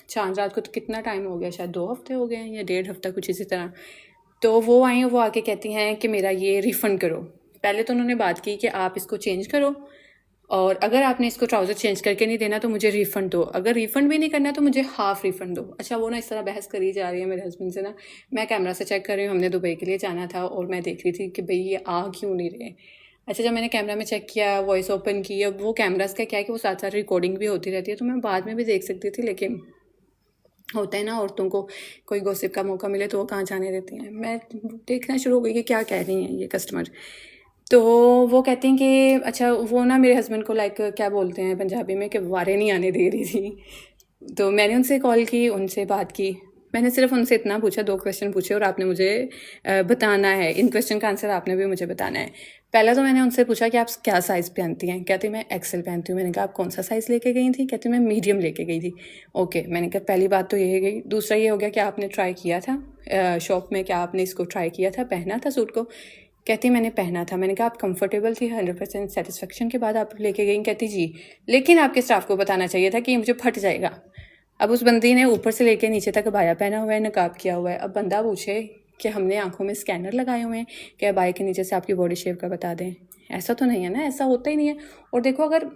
चांद रात को तो कितना टाइम हो गया, शायद 2 हफ्ते हो गए हैं या 1.5 हफ्ता, कुछ इसी तरह। तो वो आई, वो आके कहती हैं कि मेरा ये रिफ़ंड करो। पहले तो उन्होंने बात की कि आप इसको चेंज करो, और अगर आपने इसको ट्राउज़र चेंज करके नहीं देना तो मुझे रिफ़ंड दो, अगर रिफ़ंड भी नहीं करना तो मुझे हाफ़ रिफ़ंड दो। अच्छा, वो ना इस तरह बहस करी जा रही है मेरे हस्बैंड से ना। मैं कैमरा से चेक कर रही हूँ, हमने दुबई के लिए जाना था और मैं देख रही थी कि भाई ये आ क्यों नहीं रहे। अच्छा, जब मैंने कैमरा में चेक किया, वॉइस ओपन की, अब वो कैमराज़ का क्या है कि वो साथ साथ रिकॉर्डिंग भी होती रहती है, तो मैं बाद में भी देख सकती थी, लेकिन होता है ना औरतों को कोई गॉसिप का मौका मिले तो वो कहाँ जाने देती हैं। मैं देखना शुरू हो गई कि क्या कह रही हैं ये कस्टमर। तो वो कहते हैं कि अच्छा, वो ना मेरे हस्बैंड को लाइक क्या बोलते हैं पंजाबी में कि वारे नहीं आने दे रही थी। तो मैंने उनसे कॉल की, उनसे बात की। मैंने सिर्फ उनसे इतना पूछा, 2 क्वेश्चन पूछे और आपने मुझे बताना है, इन क्वेश्चन का आंसर आपने भी मुझे बताना है। पहला तो मैंने उनसे पूछा कि आप क्या साइज़ पहनती हैं? कहती मैं एक्सेल पहनती हूँ। मैंने कहा आप कौन सा साइज़ लेके गई थी? कहती मैं मीडियम लेके गई थी। ओके, मैंने कहा पहली बात तो ये गई। दूसरा ये हो गया कि आपने ट्राई किया था शॉप में, क्या आपने इसको ट्राई किया था, पहना था सूट को? कहती मैंने पहना था। मैंने कहा आप कंफर्टेबल थी, 100% सेटिस्फेक्शन के बाद आप लेके गई? कहती जी, लेकिन आपके स्टाफ को बताना चाहिए था कि ये मुझे फट जाएगा। अब उस बंदी ने ऊपर से लेके नीचे तक अबाया पहना हुआ है, नकाब किया हुआ है। अब बंदा पूछे कि हमने आंखों में स्कैनर लगाए हुए हैं, कि अबाए के नीचे से आपकी बॉडी शेप का बता दें। ऐसा तो नहीं है ना, ऐसा होता ही नहीं है। और देखो, अगर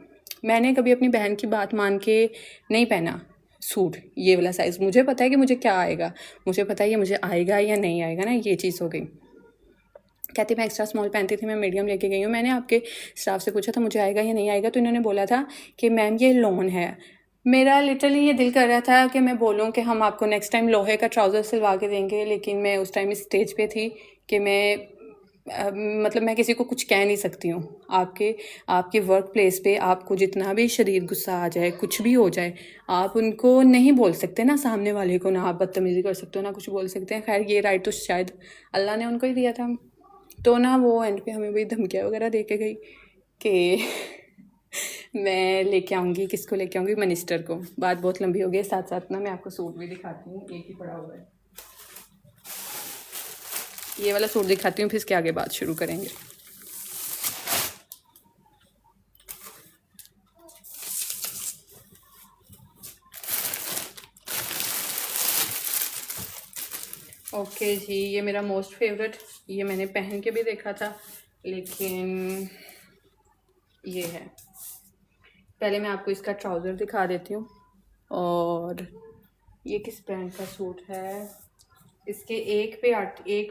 मैंने कभी अपनी बहन की बात मान के नहीं पहना सूट ये वाला साइज़, मुझे पता है कि मुझे क्या आएगा, मुझे पता है ये मुझे आएगा या नहीं आएगा ना, ये चीज़ हो गई। कहती मैं एक्स्ट्रा स्मॉल पहनती थी, मैं मीडियम लेके गई हूँ। मैंने आपके स्टाफ से पूछा था मुझे आएगा या नहीं आएगा, तो इन्होंने बोला था कि मैम ये लॉन है। मेरा लिटरली ये दिल कर रहा था कि मैं बोलूँ कि हम आपको नेक्स्ट टाइम लोहे का ट्राउज़र सिलवा के देंगे, लेकिन मैं उस टाइम इस स्टेज पे थी कि मतलब मैं किसी को कुछ कह नहीं सकती हूँ। आपके वर्क प्लेस पे आपको जितना भी शदीद गुस्सा आ जाए, कुछ भी हो जाए, आप उनको नहीं बोल सकते ना, सामने वाले को ना आप बदतमीज़ी कर सकते हो ना कुछ बोल सकते हैं। खैर ये राइट तो शायद अल्लाह ने उनको ही दिया था। तो ना वो एंड पे हमें वही धमकियाँ वगैरह दे के गई कि मैं लेके आऊँगी, किसको लेके आऊँगी, मिनिस्टर को। बात बहुत लंबी हो गई। साथ साथ ना मैं आपको सूट भी दिखाती हूँ, एक ही पड़ा हुआ है। ये वाला सूट दिखाती हूँ, फिर इसके आगे बात शुरू करेंगे। ओके जी, ये मेरा मोस्ट फेवरेट, ये मैंने पहन के भी देखा था, लेकिन ये है। पहले मैं आपको इसका ट्राउज़र दिखा देती हूँ। और ये किस ब्रांड का सूट है? इसके एक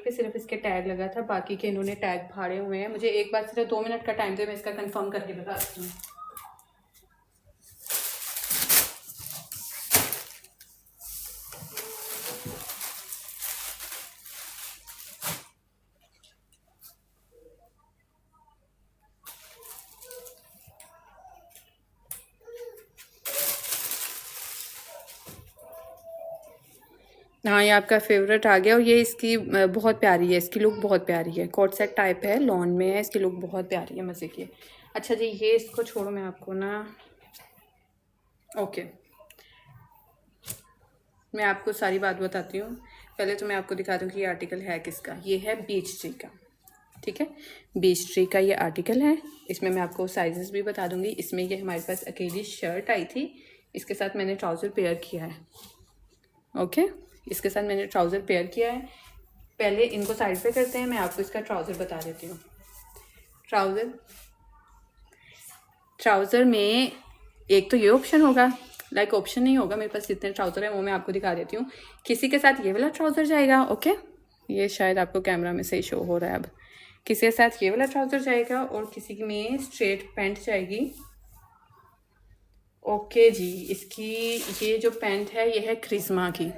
पे सिर्फ इसके टैग लगा था, बाकी के इन्होंने टैग फाड़े हुए हैं। मुझे एक बार सिर्फ 2 मिनट का टाइम दे, मैं इसका कंफर्म करके बताती हूँ। हाँ, ये आपका फेवरेट आ गया। और ये इसकी बहुत प्यारी है, इसकी लुक बहुत प्यारी है। कोट सेट टाइप है, लॉन में है, इसकी लुक बहुत प्यारी है, मज़े की है। अच्छा जी, ये इसको छोड़ो, मैं आपको ना ओके, मैं आपको सारी बात बताती हूँ। पहले तो मैं आपको दिखा दूँ कि ये आर्टिकल है किसका। ये है बीच ट्री का, ठीक है। बीच ट्री का ये आर्टिकल है। इसमें मैं आपको साइजेस भी बता दूँगी। इसमें ये हमारे पास अकेली शर्ट आई थी, इसके साथ मैंने ट्राउज़र पेयर किया है। ओके, इसके साथ मैंने ट्राउज़र पेयर किया है। पहले इनको साइड पे करते हैं, मैं आपको इसका ट्राउज़र बता देती हूँ। ट्राउज़र में एक तो ये ऑप्शन होगा, लाइक ऑप्शन नहीं होगा, मेरे पास जितने ट्राउज़र हैं वो मैं आपको दिखा देती हूँ। किसी के साथ ये वाला ट्राउज़र जाएगा, ओके, ये शायद आपको कैमरा में सही शो हो रहा है अब। किसी के साथ ये वाला ट्राउज़र जाएगा और किसी में स्ट्रेट पैंट जाएगी। ओके जी, इसकी ये जो पैंट है ये है क्रिस्मा की,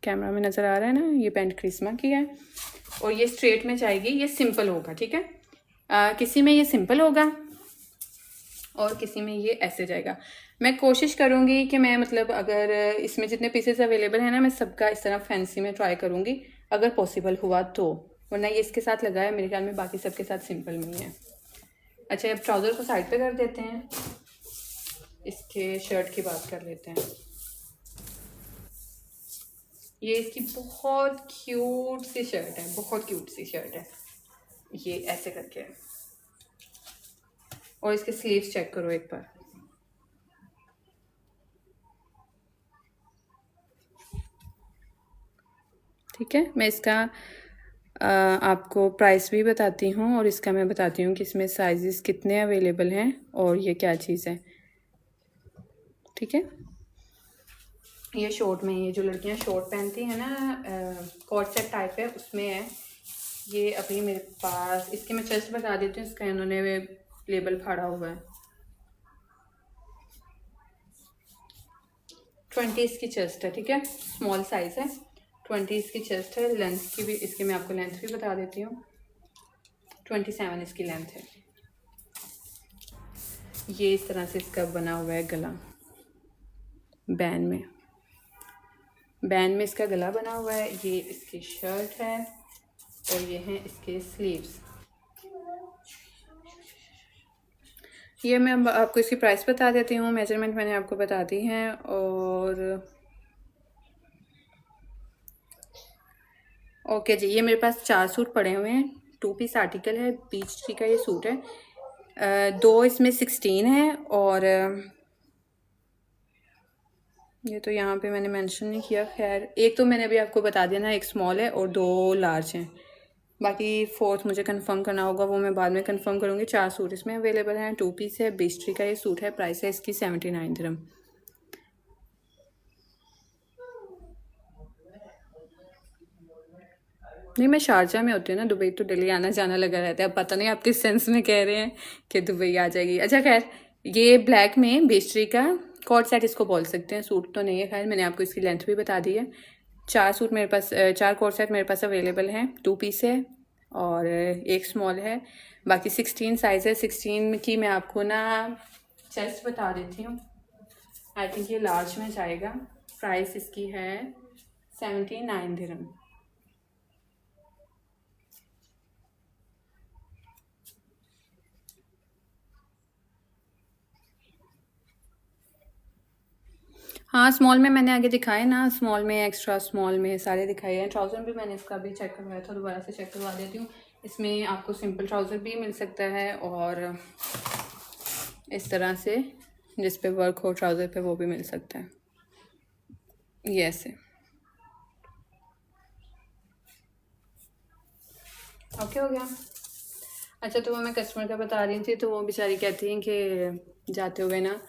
कैमरा में नज़र आ रहा है ना, ये पैंट क्रिस्मा की है। और ये स्ट्रेट में जाएगी, ये सिंपल होगा, ठीक है। किसी में ये सिंपल होगा और किसी में ये ऐसे जाएगा। मैं कोशिश करूँगी कि मैं मतलब अगर इसमें जितने पीसेस अवेलेबल हैं ना, मैं सबका इस तरह फैंसी में ट्राई करूँगी अगर पॉसिबल हुआ तो, वरना ये इसके साथ लगा है, मेरे ख्याल में बाकी सबके साथ सिंपल में ही है। अच्छा, अब ट्राउज़र को साइड पे कर देते हैं, इसके शर्ट की बात कर लेते हैं। ये इसकी बहुत क्यूट सी शर्ट है, बहुत क्यूट सी शर्ट है, ये ऐसे करके है। और इसके स्लीव्स चेक करो एक बार, ठीक है। मैं इसका आपको प्राइस भी बताती हूँ और इसका मैं बताती हूँ कि इसमें साइजेस कितने अवेलेबल हैं और ये क्या चीज़ है, ठीक है। ये शॉर्ट में, ये जो लड़कियाँ शॉर्ट पहनती हैं ना, कोट सेट टाइप है, उसमें है ये। अभी मेरे पास इसके मैं चेस्ट बता देती हूँ, इसका इन्होंने लेबल फाड़ा हुआ है। 20 इसकी चेस्ट है, ठीक है, स्मॉल साइज़ है। 20 इसकी चेस्ट है। लेंथ की भी इसकी मैं आपको लेंथ भी बता देती हूँ, 27 इसकी लेंथ है। ये इस तरह से इसका बना हुआ है गला, बैन में इसका गला बना हुआ है। ये इसकी शर्ट है और ये हैं इसके स्लीव्स। ये मैं आपको इसकी प्राइस बता देती हूँ, मेजरमेंट मैंने आपको बता दी हैं। और ओके जी, ये मेरे पास 4 सूट पड़े हुए हैं, 2 पीस आर्टिकल है, बीच ट्री का ये सूट है। 2 इसमें 16 है और ये तो यहाँ पे मैंने मेंशन नहीं किया। खैर, एक तो मैंने अभी आपको बता दिया ना, एक स्मॉल है और 2 लार्ज हैं। बाकी 4th मुझे कंफर्म करना होगा, वो मैं बाद में कंफर्म करूँगी। 4 सूट इसमें अवेलेबल हैं, 2 पीस है, बीच ट्री का ये सूट है। प्राइस है इसकी 79 दिरहम। नहीं, मैं शारजा में होती हूँ ना, दुबई तो डेली आना जाना लगा रहता है। अब पता नहीं आप किस सेंस में कह रहे हैं कि दुबई आ जाएगी। अच्छा खैर, ये ब्लैक में बेस्ट्री का कॉट सेट इसको बोल सकते हैं, सूट तो नहीं है। खैर, मैंने आपको इसकी लेंथ भी बता दी है, 4 सूट मेरे पास 4 कोट सेट मेरे पास अवेलेबल हैं। 2 पीस है और एक स्मॉल है, बाकी 16 साइज़ है। 16 की मैं आपको ना चेस्ट बता देती हूँ। आई थिंक ये लार्ज में जाएगा। प्राइस इसकी है 79 दिरहम। हाँ, स्मॉल में मैंने आगे दिखाए ना, स्मॉल में, एक्स्ट्रा स्मॉल में सारे दिखाए हैं। ट्राउज़र भी मैंने इसका भी चेक करवाया था, दोबारा से चेक करवा देती हूँ। इसमें आपको सिंपल ट्राउज़र भी मिल सकता है और इस तरह से जिस पे वर्क हो ट्राउज़र पे वो भी मिल सकता है, ये ऐसे। ओके हो गया। अच्छा, तो वो मैं कस्टमर का बता रही थी, तो वो बेचारी कहती हैं कि जाते हुए ना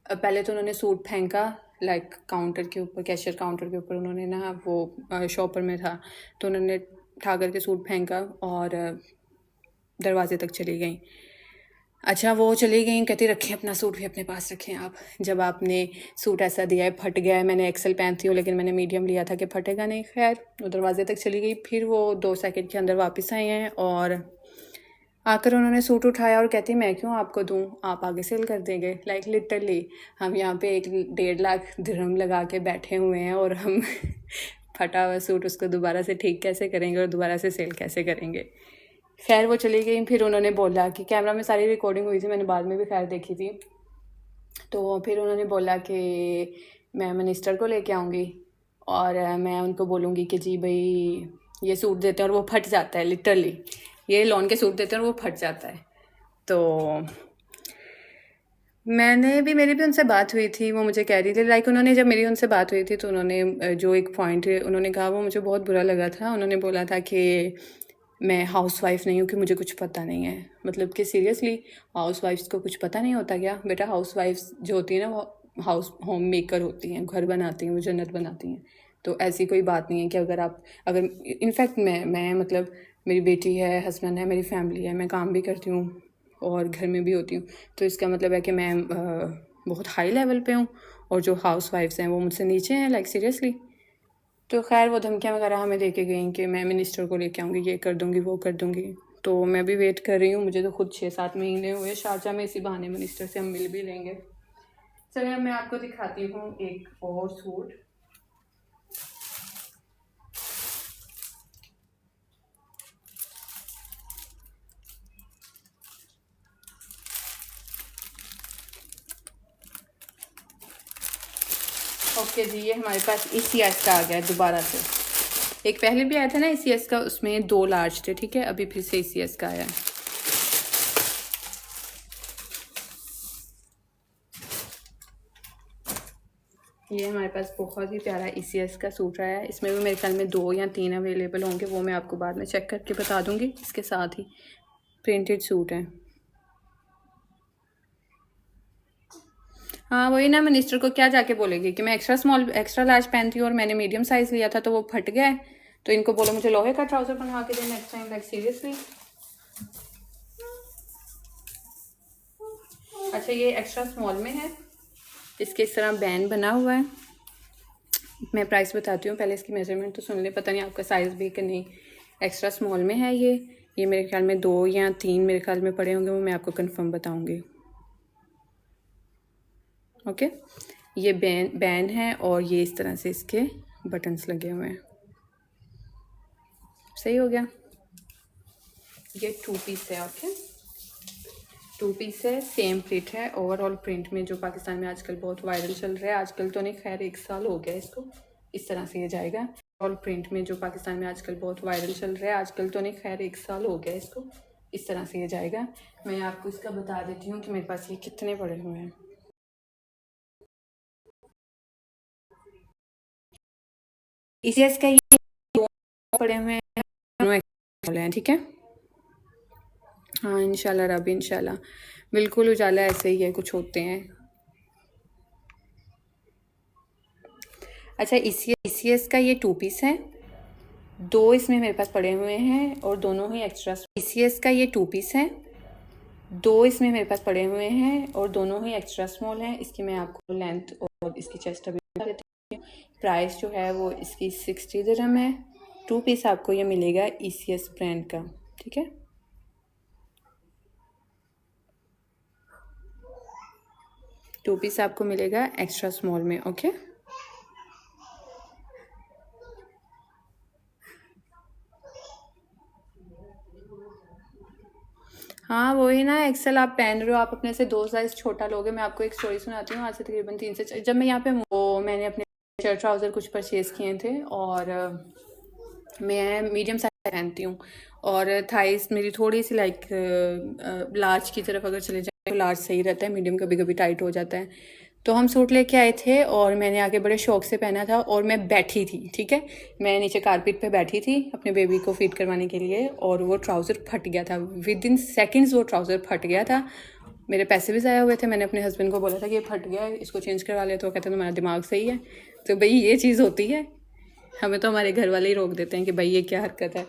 पहले तो उन्होंने सूट फेंका लाइक काउंटर के ऊपर, कैशियर काउंटर के ऊपर उन्होंने ना, वो शॉपर में था तो उन्होंने उठा करके सूट फेंका और दरवाजे तक चली गई। अच्छा, वो चली गई, कहती रखें अपना सूट भी अपने पास रखें आप। जब आपने सूट ऐसा दिया है, फट गया है, मैंने एक्सेल पहनती हूँ लेकिन मैंने मीडियम लिया था कि फटेगा नहीं। खैर वो दरवाजे तक चली गई, फिर वो 2 सेकंड के अंदर वापस आई हैं और आकर उन्होंने सूट उठाया और कहती मैं क्यों आपको दूं, आप आगे सेल कर देंगे। लाइक लिटरली हम यहाँ पे 1.5 लाख दिरहम लगा के बैठे हुए हैं और हम फटा हुआ सूट उसको दोबारा से ठीक कैसे करेंगे और दोबारा से सेल कैसे करेंगे। खैर वो चली गई। फिर उन्होंने बोला कि कैमरा में सारी रिकॉर्डिंग हुई थी, मैंने बाद में भी खैर देखी थी। तो फिर उन्होंने बोला कि मैं मिनिस्टर को लेके आऊँगी और मैं उनको बोलूँगी कि जी भाई ये सूट देते हैं और वो फट जाता है। लिटरली ये लॉन के सूट देते हैं और वो फट जाता है। तो मेरी भी उनसे बात हुई थी, वो मुझे कह रही थी लाइक, उन्होंने जब मेरी उनसे बात हुई थी तो उन्होंने जो एक पॉइंट उन्होंने कहा वो मुझे बहुत बुरा लगा था। उन्होंने बोला था कि मैं हाउसवाइफ नहीं हूँ कि मुझे कुछ पता नहीं है। मतलब कि सीरियसली हाउसवाइफ्स को कुछ पता नहीं होता क्या? बेटा हाउसवाइफ्स जो होती हैं ना वो होम मेकर होती हैं, घर बनाती हैं, वो जन्नत बनाती हैं। तो ऐसी कोई बात नहीं है कि अगर इनफैक्ट मैं मतलब मेरी बेटी है, हस्बैंड है, मेरी फैमिली है, मैं काम भी करती हूँ और घर में भी होती हूँ, तो इसका मतलब है कि मैं बहुत हाई लेवल पे हूँ और जो हाउसवाइफ्स हैं वो मुझसे नीचे हैं, लाइक सीरियसली। तो खैर वो धमकियाँ वगैरह हमें दे के गई कि मैं मिनिस्टर को लेके आऊँगी, ये कर दूँगी, वो कर दूँगी। तो मैं भी वेट कर रही हूँ, मुझे तो खुद 6-7 महीने हुए शारजा में, इसी बहाने मिनिस्टर से हम मिल भी लेंगे। चलिए अब मैं आपको दिखाती हूँ एक और सूट। ओके जी, ये हमारे पास ECS का आ गया है दोबारा से। एक पहले भी आया था ना ECS का, उसमें 2 लार्ज थे, ठीक है। अभी फिर से ECS का आया है। ये हमारे पास बहुत ही प्यारा ECS का सूट आया है। इसमें भी मेरे ख्याल में 2 या 3 अवेलेबल होंगे, वो मैं आपको बाद में चेक करके बता दूंगी। इसके साथ ही प्रिंटेड सूट है। हाँ वही ना, मिनिस्टर को क्या जाके बोलेगी कि मैं एक्स्ट्रा लार्ज पहनती हूँ और मैंने मीडियम साइज़ लिया था तो वो फट गया है, तो इनको बोलो मुझे लोहे का ट्राउज़र बनवा के दे नेक्स्ट टाइम। Like seriously. अच्छा, ये एक्स्ट्रा स्मॉल में है, इसके इस तरह बैन बना हुआ है। मैं प्राइस बताती हूँ, पहले इसकी मेजरमेंट तो सुन ले, पता नहीं आपका साइज़ भी कि नहीं। एक्स्ट्रा स्मॉल में है ये मेरे ख्याल में 2 या 3 मेरे ख्याल में पड़े होंगे, वो मैं आपको कंफर्म बताऊँगी। ओके, ये बैन है और ये इस तरह से इसके बटन्स लगे हुए हैं। सही हो गया। ये 2 पीस है। ओके, 2 पीस है, सेम प्रिंट है, ओवरऑल प्रिंट में जो पाकिस्तान में आजकल बहुत वायरल चल रहा है। आजकल तो नहीं, खैर 1 साल हो गया इसको। इस तरह से ये जाएगा ऑल प्रिंट में जो पाकिस्तान में आजकल बहुत वायरल चल रहा है। आजकल तो नहीं, खैर 1 साल हो गया इसको। इस तरह से ये जाएगा। मैं आपको इसका बता देती हूँ कि मेरे पास ये कितने पड़े हुए हैं। ECS का ये 2 पड़े हुए हैं, दोनों एक्सेल हैं, ठीक है। हाँ इंशाल्लाह रब, इंशाल्लाह। बिल्कुल उजाला ऐसे ही है, कुछ होते हैं। अच्छा, ECS का ये 2 पीस है, 2 इसमें मेरे पास पड़े हुए हैं और दोनों ही एक्स्ट्रा। ECS का ये 2 पीस है, 2 इसमें मेरे पास पड़े हुए हैं और दोनों ही एक्स्ट्रा स्मॉल हैं। इसकी मैं आपको लेंथ और इसकी चेस्ट अभी बता देती हूँ। प्राइस जो है वो इसकी 60 दिरहम है। 2 पीस आपको ये मिलेगा ECS ब्रांड का, ठीक है। टू पीस आपको मिलेगा एक्स्ट्रा स्मॉल में, ओके। हाँ वही ना, एक्सेल आप पहन रहे हो, आप अपने से 2 साइज़ छोटा लोगे। मैं आपको एक स्टोरी सुनाती हूँ। आज से तकरीबन 3 से जब मैं यहाँ पे वो मैंने अपने शर्ट ट्राउज़र कुछ परचेज़ किए थे और मैं मीडियम साइज पहनती हूँ और थाइस मेरी थोड़ी सी लाइक लार्ज की तरफ अगर चले जाए तो लार्ज सही रहता है, मीडियम कभी कभी टाइट हो जाता है। तो हम सूट लेके आए थे और मैंने आके बड़े शौक से पहना था और मैं बैठी थी, ठीक है। मैं नीचे कारपेट पे बैठी थी अपने बेबी को फीड करवाने के लिए और वो ट्राउज़र फट गया था। विद इन सेकेंड्स वो ट्राउज़र फट गया था। मेरे पैसे भी ज़ाया हुए थे। मैंने अपने हस्बैंड को बोला था कि ये फट गया है, इसको चेंज करवा ले। तो वो कहते तुम्हारा दिमाग सही है। तो भाई ये चीज़ होती है, हमें तो हमारे घर वाले ही रोक देते हैं कि भाई ये क्या हरकत है।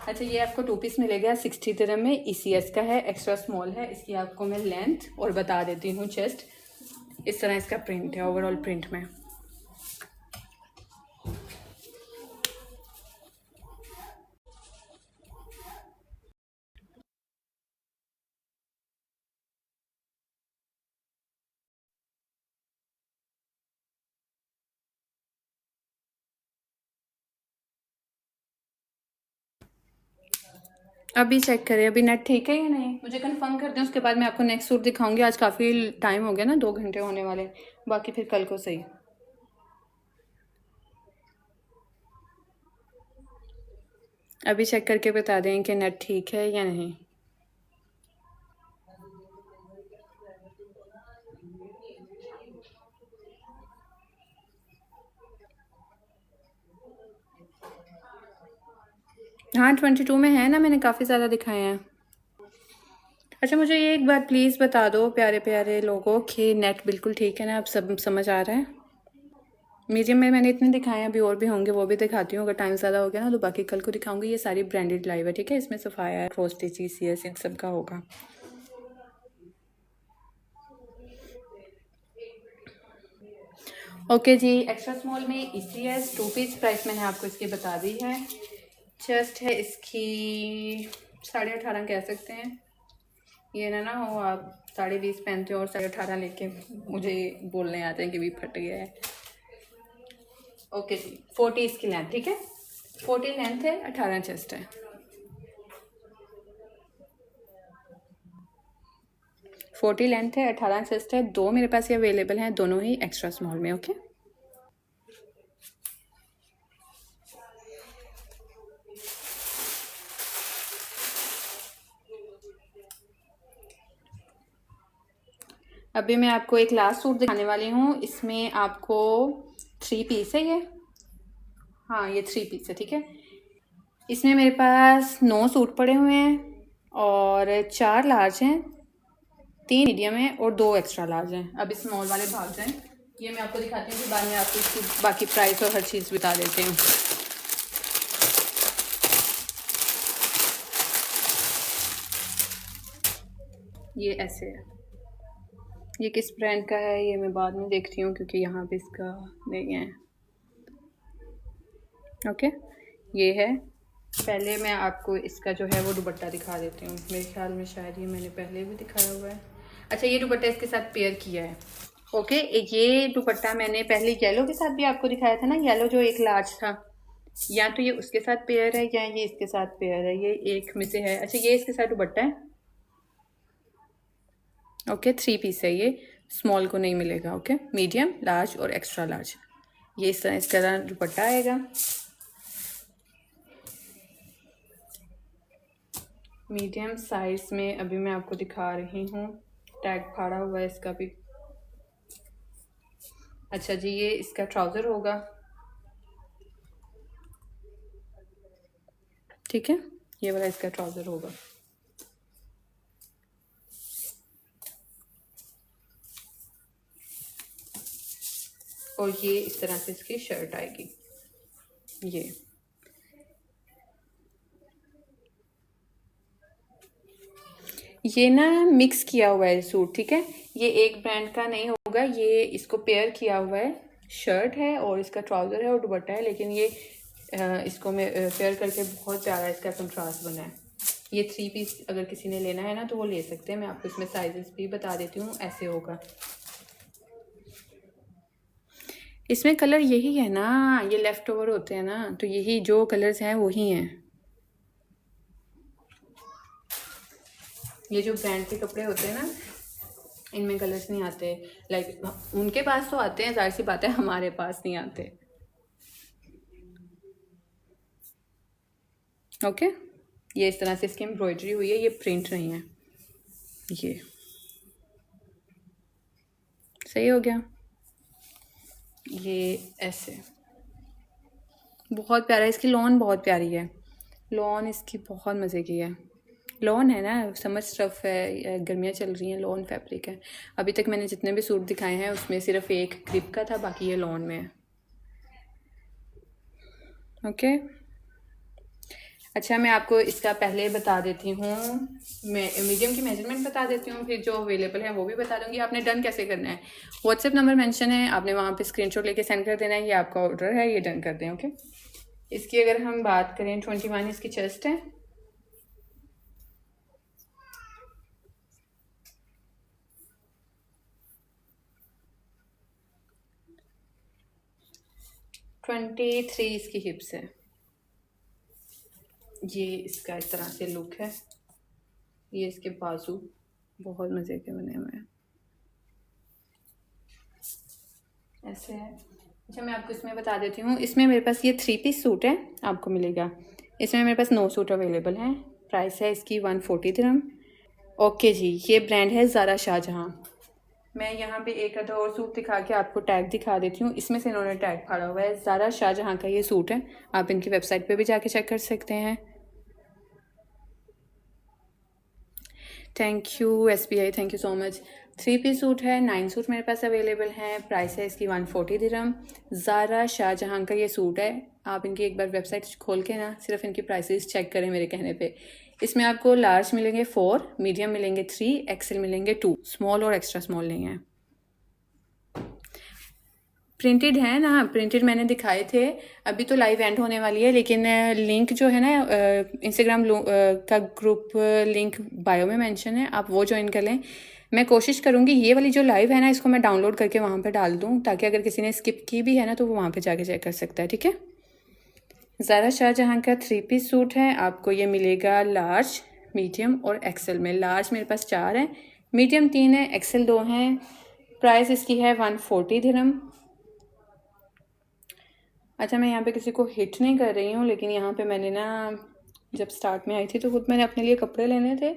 अच्छा ये आपको 2 पीस मिलेगा 60 दिरहम में। ECS का है, एक्स्ट्रा स्मॉल है। इसकी आपको मैं लेंथ और बता देती हूँ। चेस्ट इस तरह इसका प्रिंट है, ओवरऑल प्रिंट में। अभी चेक करें, अभी नेट ठीक है या नहीं, मुझे कंफर्म कर दें। उसके बाद मैं आपको नेक्स्ट सूट दिखाऊंगी। आज काफ़ी टाइम हो गया ना, 2 घंटे होने वाले, बाकी फिर कल को सही। अभी चेक करके बता दें कि नेट ठीक है या नहीं। हाँ 22 में है ना, मैंने काफ़ी ज़्यादा दिखाए हैं। अच्छा मुझे ये एक बात प्लीज़ बता दो प्यारे प्यारे लोगों कि नेट बिल्कुल ठीक है ना, आप सब समझ आ रहा है। मीडियम में मैंने इतने दिखाए हैं, अभी और भी होंगे वो भी दिखाती हूँ। अगर टाइम ज़्यादा हो गया ना तो बाकी कल को दिखाऊंगी। ये सारी ब्रांडेड लाइव है, ठीक है। इसमें सफ़ाया है, क्रोस्टिच, ECS इन सब का होगा। ओके जी, एक्स्ट्रा स्मॉल में ECS 2 पीस प्राइस मैंने आपको इसकी बता दी है। चेस्ट है इसकी 18.5 कह सकते हैं। ये ना हो आप 20.5 पहनते हो और 18.5 लेके मुझे बोलने आते हैं कि भी फट गया है। ओके जी, 40 इसकी लेंथ, ठीक है। 40 लेंथ है, 18 चेस्ट है। 40 लेंथ है, 18 चेस्ट है। 2 मेरे पास ये अवेलेबल हैं, दोनों ही एक्स्ट्रा स्मॉल में, ओके। अभी मैं आपको एक लास्ट सूट दिखाने वाली हूँ। इसमें आपको 3 पीस है ये। हाँ ये 3 पीस है, ठीक है। इसमें मेरे पास 9 सूट पड़े हुए हैं और 4 लार्ज हैं, 3 मीडियम हैं और 2 एक्स्ट्रा लार्ज हैं। अब स्मॉल वाले भाग जाएं, ये मैं आपको दिखाती हूँ, फिर बाद में आपको इसकी बाकी प्राइस और हर चीज़ बता देती हूँ। ये ऐसे है, ये किस ब्रांड का है ये मैं बाद में देखती हूँ क्योंकि यहाँ पे इसका नहीं है, ओके। ये है। पहले मैं आपको इसका जो है वो दुपट्टा दिखा देती हूँ। मेरे ख्याल में शायद ये मैंने पहले भी दिखाया हुआ है। अच्छा ये दुपट्टा इसके साथ पेयर किया है, ओके। ये दुपट्टा मैंने पहले येलो के साथ भी आपको दिखाया था ना, येलो जो एक लार्ज था। या तो ये उसके साथ पेयर है या ये इसके साथ पेयर है, ये एक में से है। अच्छा ये इसके साथ दुपट्टा है, ओके। 3 पीस है ये, स्मॉल को नहीं मिलेगा, ओके। मीडियम, लार्ज और एक्स्ट्रा लार्ज, ये इस तरह दुपट्टा आएगा। मीडियम साइज में अभी मैं आपको दिखा रही हूँ, टैग फाड़ा हुआ है इसका भी। अच्छा जी ये इसका ट्राउज़र होगा, ठीक है। ये वाला इसका ट्राउज़र होगा। और ये इस तरह से इसकी शर्ट आएगी। ये ना मिक्स किया हुआ है सूट, ठीक है। ये एक ब्रांड का नहीं होगा, ये इसको पेयर किया हुआ है शर्ट है और इसका ट्राउज़र है और दुपट्टा है, लेकिन ये इसको मैं पेयर करके बहुत प्यारा इसका कंट्रास्ट बना है। ये 3 पीस अगर किसी ने लेना है ना तो वो ले सकते हैं। मैं आपको इसमें साइजेस भी बता देती हूँ, ऐसे होगा। इसमें कलर यही है ना, ये लेफ़्ट ओवर होते हैं ना, तो यही जो कलर्स हैं वही हैं। ये जो ब्रांड के कपड़े होते हैं ना, इनमें कलर्स नहीं आते। लाइक उनके पास तो आते हैं, जाहिर सी बात है, हमारे पास नहीं आते। ओके, ये इस तरह से इसकी एम्ब्रॉयडरी हुई है, ये प्रिंट नहीं है। ये सही हो गया। ये ऐसे बहुत प्यारा, इसकी लॉन बहुत प्यारी है। लॉन इसकी बहुत मज़े की है। लॉन है ना, समर स्टफ है, गर्मियाँ चल रही हैं, लॉन फैब्रिक है। अभी तक मैंने जितने भी सूट दिखाए हैं उसमें सिर्फ एक क्रिप का था, बाकी ये लॉन में है। ओके, अच्छा मैं आपको इसका पहले बता देती हूँ, मैं मीडियम की मेजरमेंट बता देती हूँ, फिर जो अवेलेबल है वो भी बता दूँगी। आपने डन कैसे करना है, व्हाट्सएप नंबर मेंशन है, आपने वहाँ पे स्क्रीनशॉट लेके सेंड कर देना है, ये आपका ऑर्डर है, ये डन कर दें। ओके, इसकी अगर हम बात करें 21 इसकी चेस्ट है, ट्वेंटी 3 इसकी हिप्स है। ये इसका इस तरह से लुक है। ये इसके बाजू बहुत मज़े के बने हुए हैं, ऐसे है। अच्छा मैं आपको इसमें बता देती हूँ, इसमें मेरे पास ये 3 पीस सूट है, आपको मिलेगा। इसमें मेरे पास 9 सूट अवेलेबल हैं। प्राइस है इसकी 140 दिरहम। ओके जी, ये ब्रांड है ज़ारा शाहजहाँ। मैं यहाँ पे एक आधा और सूट दिखा के आपको टैग दिखा देती हूँ। इसमें से इन्होंने टैग फाड़ा हुआ है, ज़ारा शाहजहाँ का ये सूट है। आप इनकी वेबसाइट पे भी जाके चेक कर सकते हैं। Thank you SBI, thank you so much. 3 piece suit है, 9 सूट मेरे पास अवेलेबल हैं। प्राइस है इसकी 140 दिरहम। ज़ारा शाहजहाँ का ये सूट है। आप इनकी एक बार वेबसाइट खोल के ना सिर्फ इनकी प्राइसेस चेक करें मेरे कहने पे। इसमें आपको लार्ज मिलेंगे 4, मीडियम मिलेंगे 3, एक्सेल मिलेंगे 2, स्मॉल और एक्स्ट्रा स्मॉल नहीं है। प्रिंटेड है ना, प्रिंटेड मैंने दिखाए थे। अभी तो लाइव एंड होने वाली है, लेकिन लिंक जो है ना इंस्टाग्राम का ग्रुप लिंक बायो में मेंशन है, आप वो ज्वाइन कर लें। मैं कोशिश करूँगी ये वाली जो लाइव है ना इसको मैं डाउनलोड करके वहाँ पे डाल दूँ, ताकि अगर किसी ने स्किप की भी है ना तो वो वहाँ पे जाके चेक कर सकता है। ठीक है, ज़ारा शाहजहाँ का 3 पीस सूट है, आपको ये मिलेगा लार्ज, मीडियम और एक्सेल में। लार्ज मेरे पास 4 है, मीडियम 3 है, एक्सेल 2 हैं। प्राइस इसकी है 140 दिरहम। अच्छा मैं यहाँ पे किसी को हिट नहीं कर रही हूँ, लेकिन यहाँ पे मैंने ना जब स्टार्ट में आई थी तो खुद मैंने अपने लिए कपड़े लेने थे।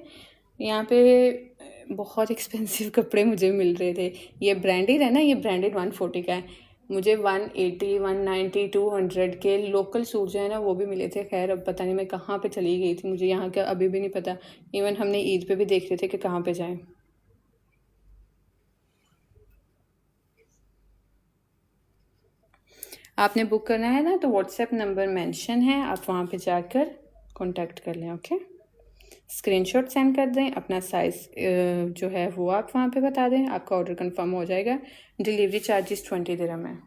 यहाँ पे बहुत एक्सपेंसिव कपड़े मुझे मिल रहे थे। ये ब्रांडेड है ना, ये ब्रांडेड 140 का है। मुझे 180, 190, 200 के लोकल सूट जो है ना वो भी मिले थे। खैर अब पता नहीं मैं कहाँ पे चली गई थी, मुझे यहाँ का अभी भी नहीं पता। इवन हमने ईद पे भी देख रहे थे कि कहाँ पे जाएं। आपने बुक करना है ना तो व्हाट्सएप नंबर मेंशन है, आप वहाँ पे जाकर कांटेक्ट कर लें। ओके, स्क्रीनशॉट सेंड कर दें, अपना साइज़ जो है वो आप वहाँ पे बता दें, आपका ऑर्डर कंफर्म हो जाएगा। डिलीवरी चार्जेस 20 दिरहम है।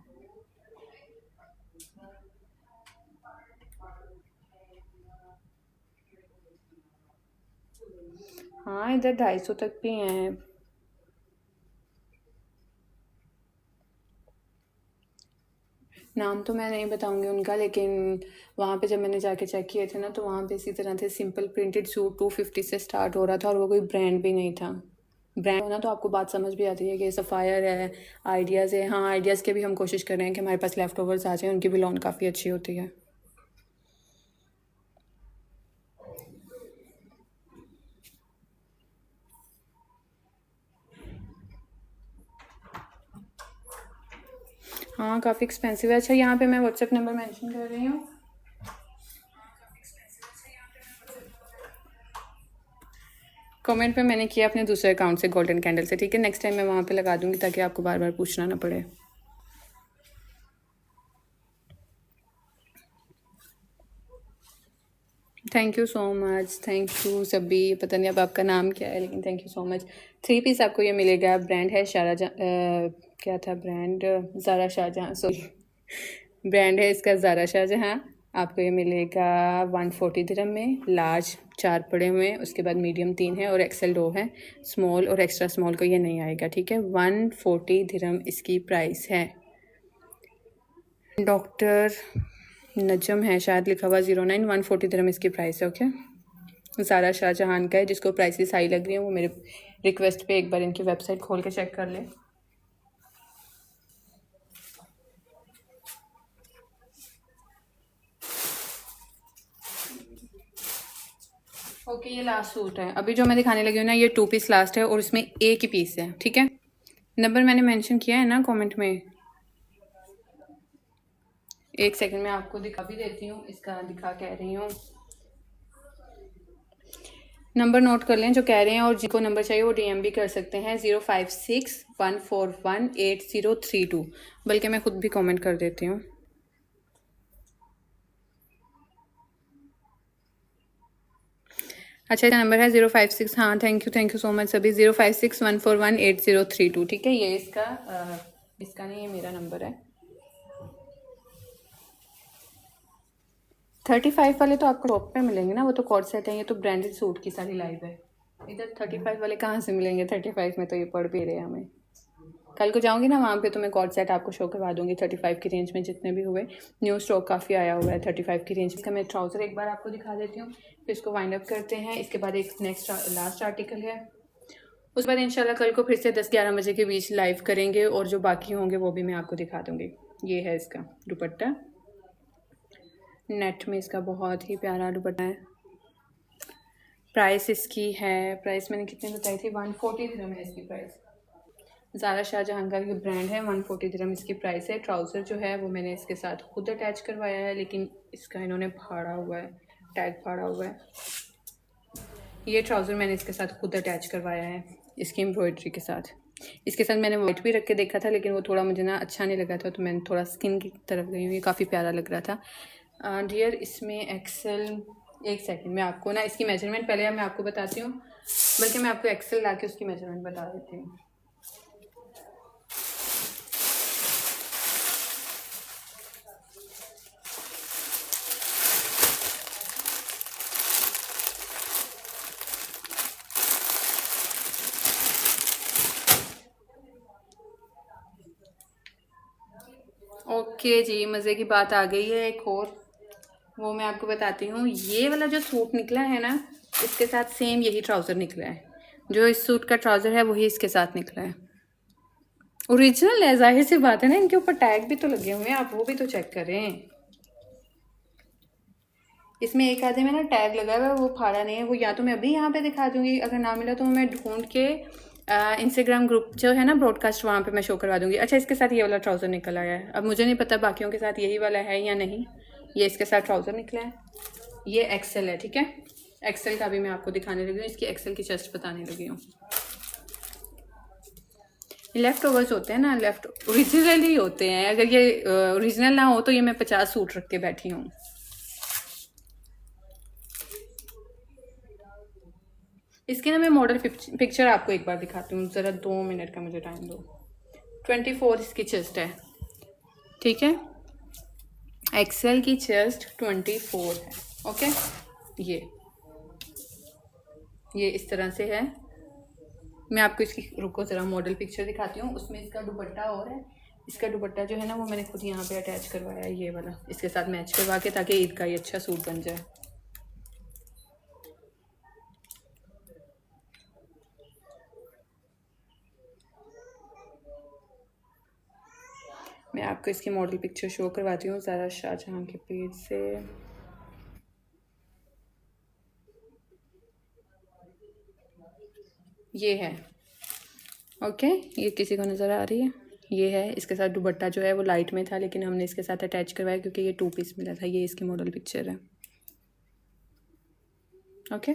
हाँ इधर 250 तक भी हैं। नाम तो मैं नहीं बताऊंगी उनका, लेकिन वहाँ पे जब मैंने जाके चेक किए थे ना तो वहाँ पे इसी तरह से सिंपल प्रिंटेड सूट 250 से स्टार्ट हो रहा था, और वो कोई ब्रांड भी नहीं था। ब्रांड होना तो आपको बात समझ भी आती है कि सफ़ायर है, आइडियाज़ है। हाँ आइडियाज़ के भी हम कोशिश कर रहे हैं कि हमारे पास लेफ़्ट ओवर्स आ जाएँ, उनकी भी लॉन काफ़ी अच्छी होती है। हाँ काफ़ी एक्सपेंसिव है। अच्छा यहाँ पे मैं व्हाट्सएप नंबर मेंशन कर रही हूँ, कमेंट पे मैंने किया अपने दूसरे अकाउंट से गोल्डन कैंडल से। ठीक है, नेक्स्ट टाइम मैं वहाँ पे लगा दूँगी ताकि आपको बार बार पूछना ना पड़े। Thank you so much, thank you सभी। पता नहीं अब आपका नाम क्या है, लेकिन thank you so much. 3 piece आपको ये मिलेगा, ब्रांड है क्या था brand, Zara Shahjahan, sorry brand है इसका ज़ारा शाहजहाँ। आपको ये मिलेगा 140 दिरहम में। लार्ज 4 पड़े हुए हैं, उसके बाद मीडियम 3 है और एक्सेल 2 है। स्मॉल और एक्स्ट्रा स्मॉल को ये नहीं आएगा, ठीक है। 140 दिरहम इसकी प्राइस है। डॉक्टर नजम है शायद लिखा हुआ 09, 140 दिरहम इसकी प्राइस है। ओके, ज़ारा शाहजहां का है। जिसको प्राइसेस हाई लग रही है वो मेरे रिक्वेस्ट पे एक बार इनकी वेबसाइट खोल के चेक कर ले। ओके, ये लास्ट सूट है अभी जो मैं दिखाने लगी हूँ ना, ये 2 पीस लास्ट है और इसमें एक ही पीस है, ठीक है। नंबर मैंने मेंशन किया है ना कमेंट में। एक सेकंड में आपको दिखा भी देती हूँ, इसका दिखा कह रही हूँ। नंबर नोट कर लें जो कह रहे हैं, और जिनको नंबर चाहिए वो डीएम भी कर सकते हैं। 0561418032, बल्कि मैं खुद भी कमेंट कर देती हूँ। अच्छा, इसका नंबर है 056, हाँ थैंक यू सो मच सभी। 0561418032, ठीक है। ये इसका नहीं, ये मेरा नंबर है। 35 वाले तो आपको शॉप पे मिलेंगे ना, वो तो कॉर्ड सेट है। ये तो ब्रांडेड सूट की सारी लाइव है। इधर 35 वाले कहाँ से मिलेंगे? 35 में तो ये पड़ भी रहे हैं हमें। कल को जाऊंगी ना वहाँ पे तो मैं कॉर्ड सेट आपको शो करवा दूंगी 35 की रेंज में जितने भी हुए। न्यू स्टॉक काफ़ी आया हुआ है 35 की रेंज का। मैं ट्राउज़र एक बार आपको दिखा देती हूँ, फिर इसको वाइंड अप करते हैं। इसके बाद एक नेक्स्ट लास्ट आर्टिकल है, उस बाद इंशाल्लाह कल को फिर से 10-11 बजे के बीच लाइव करेंगे और जो बाकी होंगे वो भी मैं आपको दिखा दूँगी। ये है इसका दुपट्टा, नेट में इसका बहुत ही प्यारा दुपट्टा है। प्राइस इसकी है, प्राइस मैंने कितने बताई थी, 140 दिरहम है इसकी प्राइस। ज़ारा शाहजहां का ये ब्रांड है, 140 दिरहम इसकी प्राइस है। ट्राउज़र जो है वो मैंने इसके साथ खुद अटैच करवाया है, लेकिन इसका इन्होंने फाड़ा हुआ है, टैग फाड़ा हुआ है। ये ट्राउज़र मैंने इसके साथ खुद अटैच करवाया है, इसकी एम्ब्रॉयडरी के साथ। इसके साथ मैंने वाइट भी रख के देखा था, लेकिन वो थोड़ा मुझे ना अच्छा नहीं लगा था, तो मैंने थोड़ा स्किन की तरफ गई हूँ। ये काफ़ी प्यारा लग रहा था। डियर इसमें एक्सेल, एक सेकंड मैं आपको ना इसकी मेजरमेंट पहले मैं आपको बताती हूँ, बल्कि मैं आपको एक्सेल ला के उसकी मेजरमेंट बता देती हूँ। ओके जी, मज़े की बात आ गई है एक और, वो मैं आपको बताती हूँ। ये वाला जो सूट निकला है ना, इसके साथ सेम यही ट्राउज़र निकला है। जो इस सूट का ट्राउज़र है वही इसके साथ निकला है। ओरिजिनल है, जाहिर सी बात है ना, इनके ऊपर टैग भी तो लगे हुए हैं, आप वो भी तो चेक करें। इसमें एक आधे में ना टैग लगा हुआ है, वो फाड़ा नहीं है। वो या तो मैं अभी यहाँ पे दिखा दूंगी, अगर ना मिला तो मैं ढूंढ के इंस्टाग्राम ग्रुप जो है ना ब्रॉडकास्ट, वहाँ पे मैं शो करवा दूंगी। अच्छा, इसके साथ ये वाला ट्राउज़र निकल आया है। अब मुझे नहीं पता बाकियों के साथ यही वाला है या नहीं। ये इसके साथ ट्राउज़र निकला है, ये एक्सेल है, ठीक है। एक्सेल का भी मैं आपको दिखाने लगी हूँ, इसकी एक्सेल की चेस्ट बताने लगी हूँ। लेफ़्ट ओवर्स होते हैं ना, लेफ़्ट ओरिजिनल ही होते हैं। अगर ये ओरिजिनल ना हो तो ये मैं 50 सूट रख के बैठी हूँ। इसकी ना मैं मॉडल पिक्चर आपको एक बार दिखाती हूँ, ज़रा 2 मिनट का मुझे टाइम दो। 24 इसकी चेस्ट है, ठीक है। एक्सेल की चेस्ट 24 है, ओके। ये इस तरह से है। मैं आपको इसकी रुको ज़रा मॉडल पिक्चर दिखाती हूँ। उसमें इसका दुपट्टा और है, इसका दुपट्टा जो है ना वो मैंने खुद यहाँ पे अटैच करवाया है, ये वाला इसके साथ मैच करवा के, ताकि ईद का ये अच्छा सूट बन जाए। मैं आपको इसकी मॉडल पिक्चर शो करवाती हूँ ज़ारा शाहजहां के पेज से। ये है, ओके। ये किसी को नज़र आ रही है? ये है। इसके साथ दुपट्टा जो है वो लाइट में था, लेकिन हमने इसके साथ अटैच करवाया क्योंकि ये 2 पीस मिला था। ये इसकी मॉडल पिक्चर है, ओके।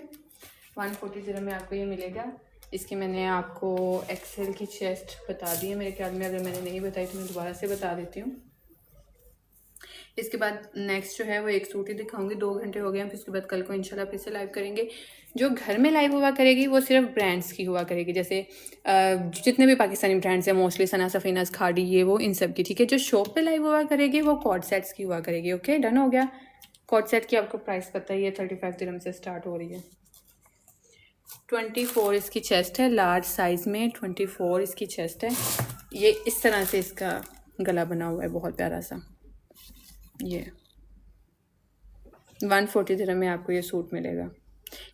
140 दिरहम में आपको ये मिलेगा। इसकी मैंने आपको एक्सेल की चेस्ट बता दी है मेरे ख्याल में, अगर मैंने नहीं बताई तो मैं दोबारा से बता देती हूँ। इसके बाद नेक्स्ट जो है वो एक सूट ही दिखाऊंगी, 2 घंटे हो गए हैं, फिर उसके बाद कल को इंशाल्लाह फिर से लाइव करेंगे। जो घर में लाइव हुआ करेगी वो सिर्फ ब्रांड्स की हुआ करेगी, जैसे जितने भी पाकिस्तानी ब्रांड्स हैं मोस्टली सना सफीनाज खाड़ी ये वो इन सब की, ठीक है। जो शॉप पे लाइव हुआ करेगी वो कॉर्ड सेट्स की हुआ करेगी। ओके डन हो गया। कॉर्ड सेट की आपको प्राइस पता ही है, 35 दिरहम से स्टार्ट हो रही है। 24 इसकी चेस्ट है, लार्ज साइज में 24 इसकी चेस्ट है। ये इस तरह से इसका गला बना हुआ है, बहुत प्यारा सा। ये 140 दिरहम में आपको ये सूट मिलेगा।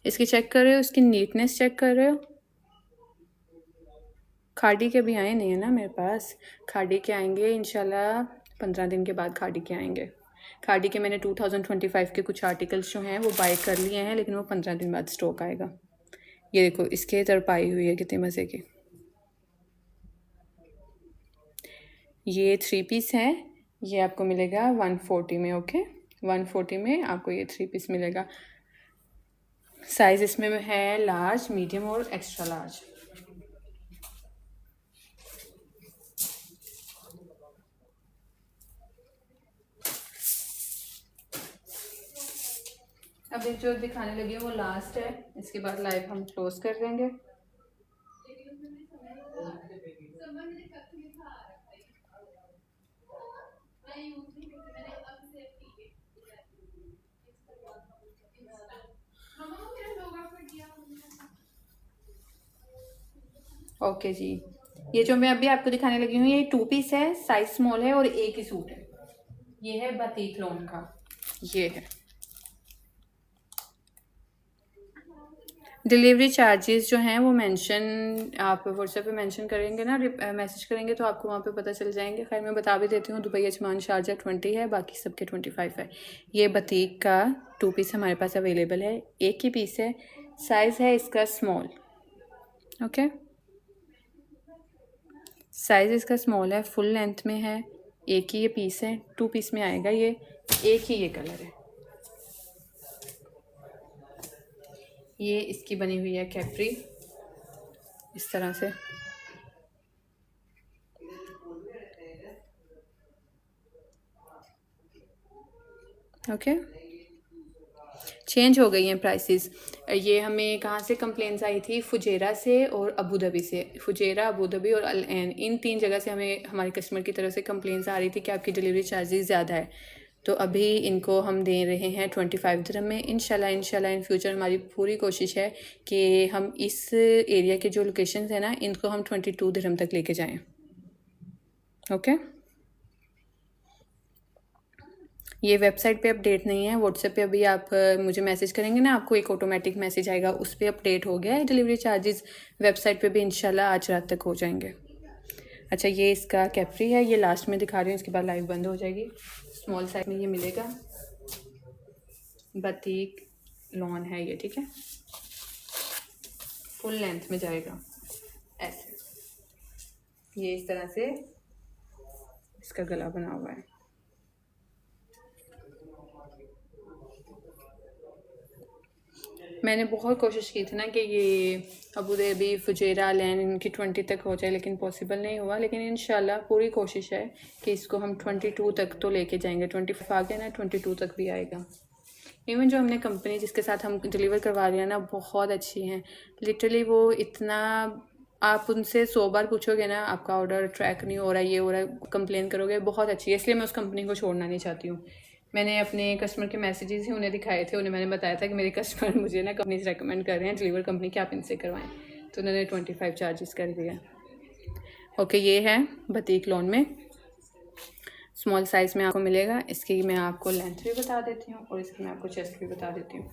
इसकी चेक कर रहे हो, इसकी नीटनेस चेक कर रहे हो। खाड़ी के भी आए नहीं है ना मेरे पास, खाड़ी के आएंगे इंशाल्लाह 15 दिन के बाद खाड़ी के आएंगे। खाड़ी के मैंने 2025 के कुछ आर्टिकल्स जो हैं वो बाय कर लिए हैं, लेकिन वो 15 दिन बाद स्टॉक आएगा। ये देखो इसके तरपाई हुई है कितने मज़े की। ये 3 पीस है, ये आपको मिलेगा 140 में। ओके 140 में आपको ये 3 पीस मिलेगा। साइज इसमें है लार्ज, मीडियम और एक्स्ट्रा लार्ज। अभी जो दिखाने लगी है वो लास्ट है, इसके बाद लाइव हम क्लोज कर देंगे। ओके जी, ये जो मैं अभी आपको दिखाने लगी हूँ ये 2 पीस है, साइज स्मॉल है और एक ही सूट है। ये है बातीक लॉन का, ये है। डिलीवरी चार्जेस जो हैं वो मेंशन आप व्हाट्सएप पे मेंशन करेंगे ना, मैसेज करेंगे तो आपको वहाँ पे पता चल जाएंगे। खैर मैं बता भी देती हूँ, दुबई अजमान शारजा 20 है, बाकी सबके 25 है। ये बातीक का 2 पीस हमारे पास अवेलेबल है, एक ही पीस है, साइज़ है इसका स्मॉल। ओके साइज़ इसका स्मॉल है, फुल लेंथ में है, एक ही ये पीस है, 2 पीस में आएगा ये, एक ही ये कलर है। ये इसकी बनी हुई है कैप्री इस तरह से। ओके चेंज हो गई हैं प्राइसेस। ये हमें कहाँ से कंप्लेंट्स आई थी, फुजेरा से और अबू धाबी से। फुजेरा, अबू धाबी और अल ऐन, इन 3 जगह से हमें हमारे कस्टमर की तरफ से कंप्लेंट्स आ रही थी कि आपकी डिलीवरी चार्जेस ज़्यादा है। तो अभी इनको हम दे रहे हैं 25 दिरहम में। इंशाल्लाह इन फ्यूचर हमारी पूरी कोशिश है कि हम इस एरिया के जो लोकेशंस हैं ना इनको हम 22 दिरहम तक लेके जाएं। ओके ये वेबसाइट पे अपडेट नहीं है, व्हाट्सएप पे अभी आप मुझे मैसेज करेंगे ना, आपको एक ऑटोमेटिक मैसेज आएगा, उस पर अपडेट हो गया है डिलीवरी चार्जेस। वेबसाइट पे भी इंशाल्लाह आज रात तक हो जाएंगे। अच्छा ये इसका कैप्री है, ये लास्ट में दिखा रही हूँ, इसके बाद लाइव बंद हो जाएगी। स्मॉल साइज में ये मिलेगा, बातीक लॉन है ये, ठीक है, फुल लेंथ में जाएगा ऐसे। ये इस तरह से इसका गला बना हुआ है। मैंने बहुत कोशिश की थी ना कि ये अबू धाबी, फुजेरा, लैन इनकी 20 तक हो जाए, लेकिन पॉसिबल नहीं हुआ। लेकिन इंशाल्लाह पूरी कोशिश है कि इसको हम 22 तक तो लेके जाएंगे। 25 आ गया ना, 22 तक भी आएगा। इवन जो हमने कंपनी जिसके साथ हम डिलीवर करवा रहे हैं ना बहुत अच्छी हैं, लिटरली वो इतना, आप उनसे 100 बार पूछोगे ना आपका ऑर्डर ट्रैक नहीं हो रहा, ये हो रहा है, कंप्लेन करोगे, बहुत अच्छी है। इसलिए मैं उस कंपनी को छोड़ना नहीं चाहती हूँ। मैंने अपने कस्टमर के मैसेजेस ही उन्हें दिखाए थे, उन्हें मैंने बताया था कि मेरे कस्टमर मुझे ना कंपनी से रेकमेंड कर रहे हैं, डिलीवर कंपनी कि आप इनसे करवाएं, तो उन्होंने 25 चार्जेस कर दिया। ओके ये है बातीक लॉन में, स्मॉल साइज़ में आपको मिलेगा। इसकी मैं आपको लेंथ भी बता देती हूँ और इसकी मैं आपको चेस्ट भी बता देती हूँ।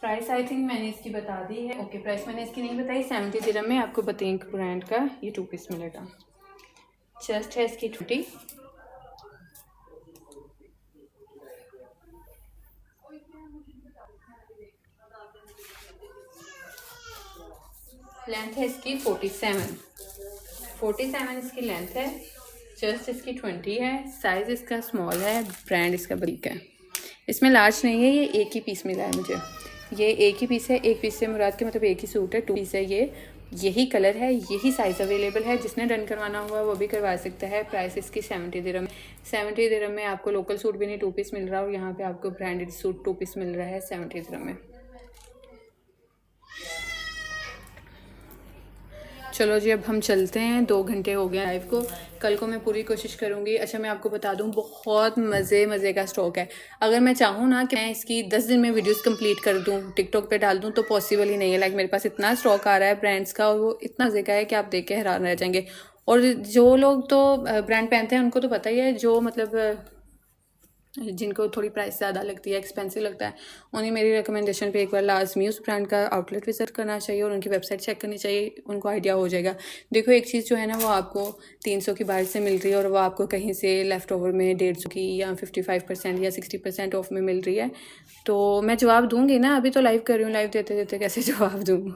प्राइस आई थिंक मैंने इसकी बता दी है। ओके प्राइस मैंने इसकी नहीं बताई। 70 दिरहम में आपको बातीक ब्रांड का ये 2 पीस मिलेगा। चेस्ट है इसकी 20, लेंथ है इसकी 47 इसकी लेंथ है। चेस्ट इसकी 20 है, साइज़ इसका स्मॉल है, ब्रांड इसका बातीक है। इसमें लार्ज नहीं है, ये एक ही पीस मिला है मुझे, ये एक ही पीस है। एक पीस से मुराद के मतलब एक ही सूट है, 2 पीस है ये। यही कलर है, यही साइज़ अवेलेबल है। जिसने डन करवाना हुआ वो भी करवा सकता है। प्राइस इसकी 70 दिरहम। 70 दिरहम में आपको लोकल सूट भी नहीं 2 पीस मिल रहा, और यहाँ पे आपको ब्रांडेड सूट 2 पीस मिल रहा है 70 दिरहम में। चलो जी, अब हम चलते हैं। 2 घंटे हो गए लाइव को। कल को मैं पूरी कोशिश करूँगी। अच्छा, मैं आपको बता दूँ, बहुत मज़े का स्टॉक है। अगर मैं चाहूँ ना कि मैं इसकी 10 दिन में वीडियोस कंप्लीट कर दूँ, टिकटॉक पे डाल दूँ, तो पॉसिबल ही नहीं है। लाइक मेरे पास इतना स्टॉक आ रहा है ब्रांड्स का, और वो इतना मज़े का है कि आप देख के हैरान रह जाएंगे। और जो लोग तो ब्रांड पहनते हैं उनको तो पता ही है, जो मतलब जिनको थोड़ी प्राइस ज़्यादा लगती है, एक्सपेंसिव लगता है, उन्हें मेरी रिकमेंडेशन पे एक बार लाजमी उस ब्रांड का आउटलेट विजिट करना चाहिए और उनकी वेबसाइट चेक करनी चाहिए। उनको आइडिया हो जाएगा। देखो, एक चीज़ जो है ना, वो आपको 300 की बाहर से मिल रही है, और वो आपको कहीं से लेफ़्ट ओवर में 150 की या 55% या 60% ऑफ में मिल रही है। तो मैं जवाब दूँगी ना, अभी तो लाइव कर रही हूँ, लाइव देते देते कैसे जवाब दूँ।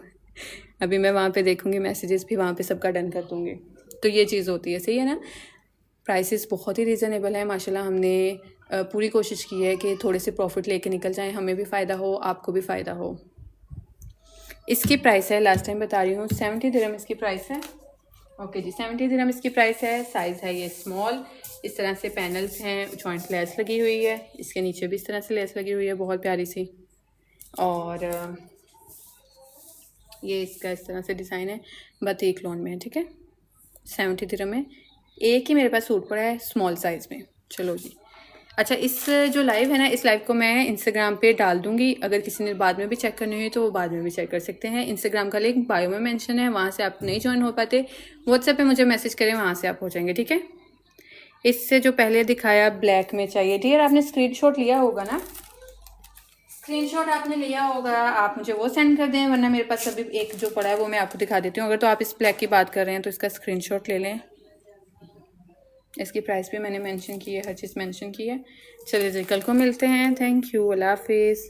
अभी मैं वहाँ पे देखूँगी, मैसेजेस भी वहाँ पे सबका डन कर दूँगी। तो ये चीज़ होती है, सही है ना। प्राइसेस बहुत ही रीज़नेबल है माशाल्लाह। हमने पूरी कोशिश की है कि थोड़े से प्रॉफिट लेके निकल जाएं, हमें भी फ़ायदा हो, आपको भी फ़ायदा हो। इसकी प्राइस है, लास्ट टाइम बता रही हूँ, 70 दिरहम इसकी प्राइस है। ओके जी, 70 दिरहम इसकी प्राइस है। साइज़ है ये स्मॉल। इस तरह से पैनल्स हैं, जॉइंट लेस लगी हुई है। इसके नीचे भी इस तरह से लेस लगी हुई है, बहुत प्यारी सी। और ये इसका इस तरह से डिज़ाइन है, बतीक लोन में है, ठीक है। 70 दिरहम में एक ही मेरे पास सूट पड़ा है स्मॉल साइज़ में। चलो जी। अच्छा, इस जो लाइव है ना, इस लाइव को मैं इंस्टाग्राम पे डाल दूँगी। अगर किसी ने बाद में भी चेक करनी हुई तो वो बाद में भी चेक कर सकते हैं। इंस्टाग्राम का लिंक बायो में मेंशन है, वहाँ से आप नहीं ज्वाइन हो पाते, व्हाट्सएप पे मुझे मैसेज करें, वहाँ से आप हो जाएंगे, ठीक है। इससे जो पहले दिखाया ब्लैक में चाहिए, डियर आपने स्क्रीनशॉट लिया होगा ना, स्क्रीनशॉट आपने लिया होगा, आप मुझे वो सेंड कर दें, वरना मेरे पास अभी एक जो पड़ा है वो मैं आपको दिखा देती हूँ। अगर तो आप इस ब्लैक की बात कर रहे हैं तो इसका स्क्रीनशॉट ले लें। इसकी प्राइस भी मैंने मेंशन की है, हर चीज़ मेंशन की है। चलिए जी, कल को मिलते हैं। थैंक यू, अल्लाह हाफिज़।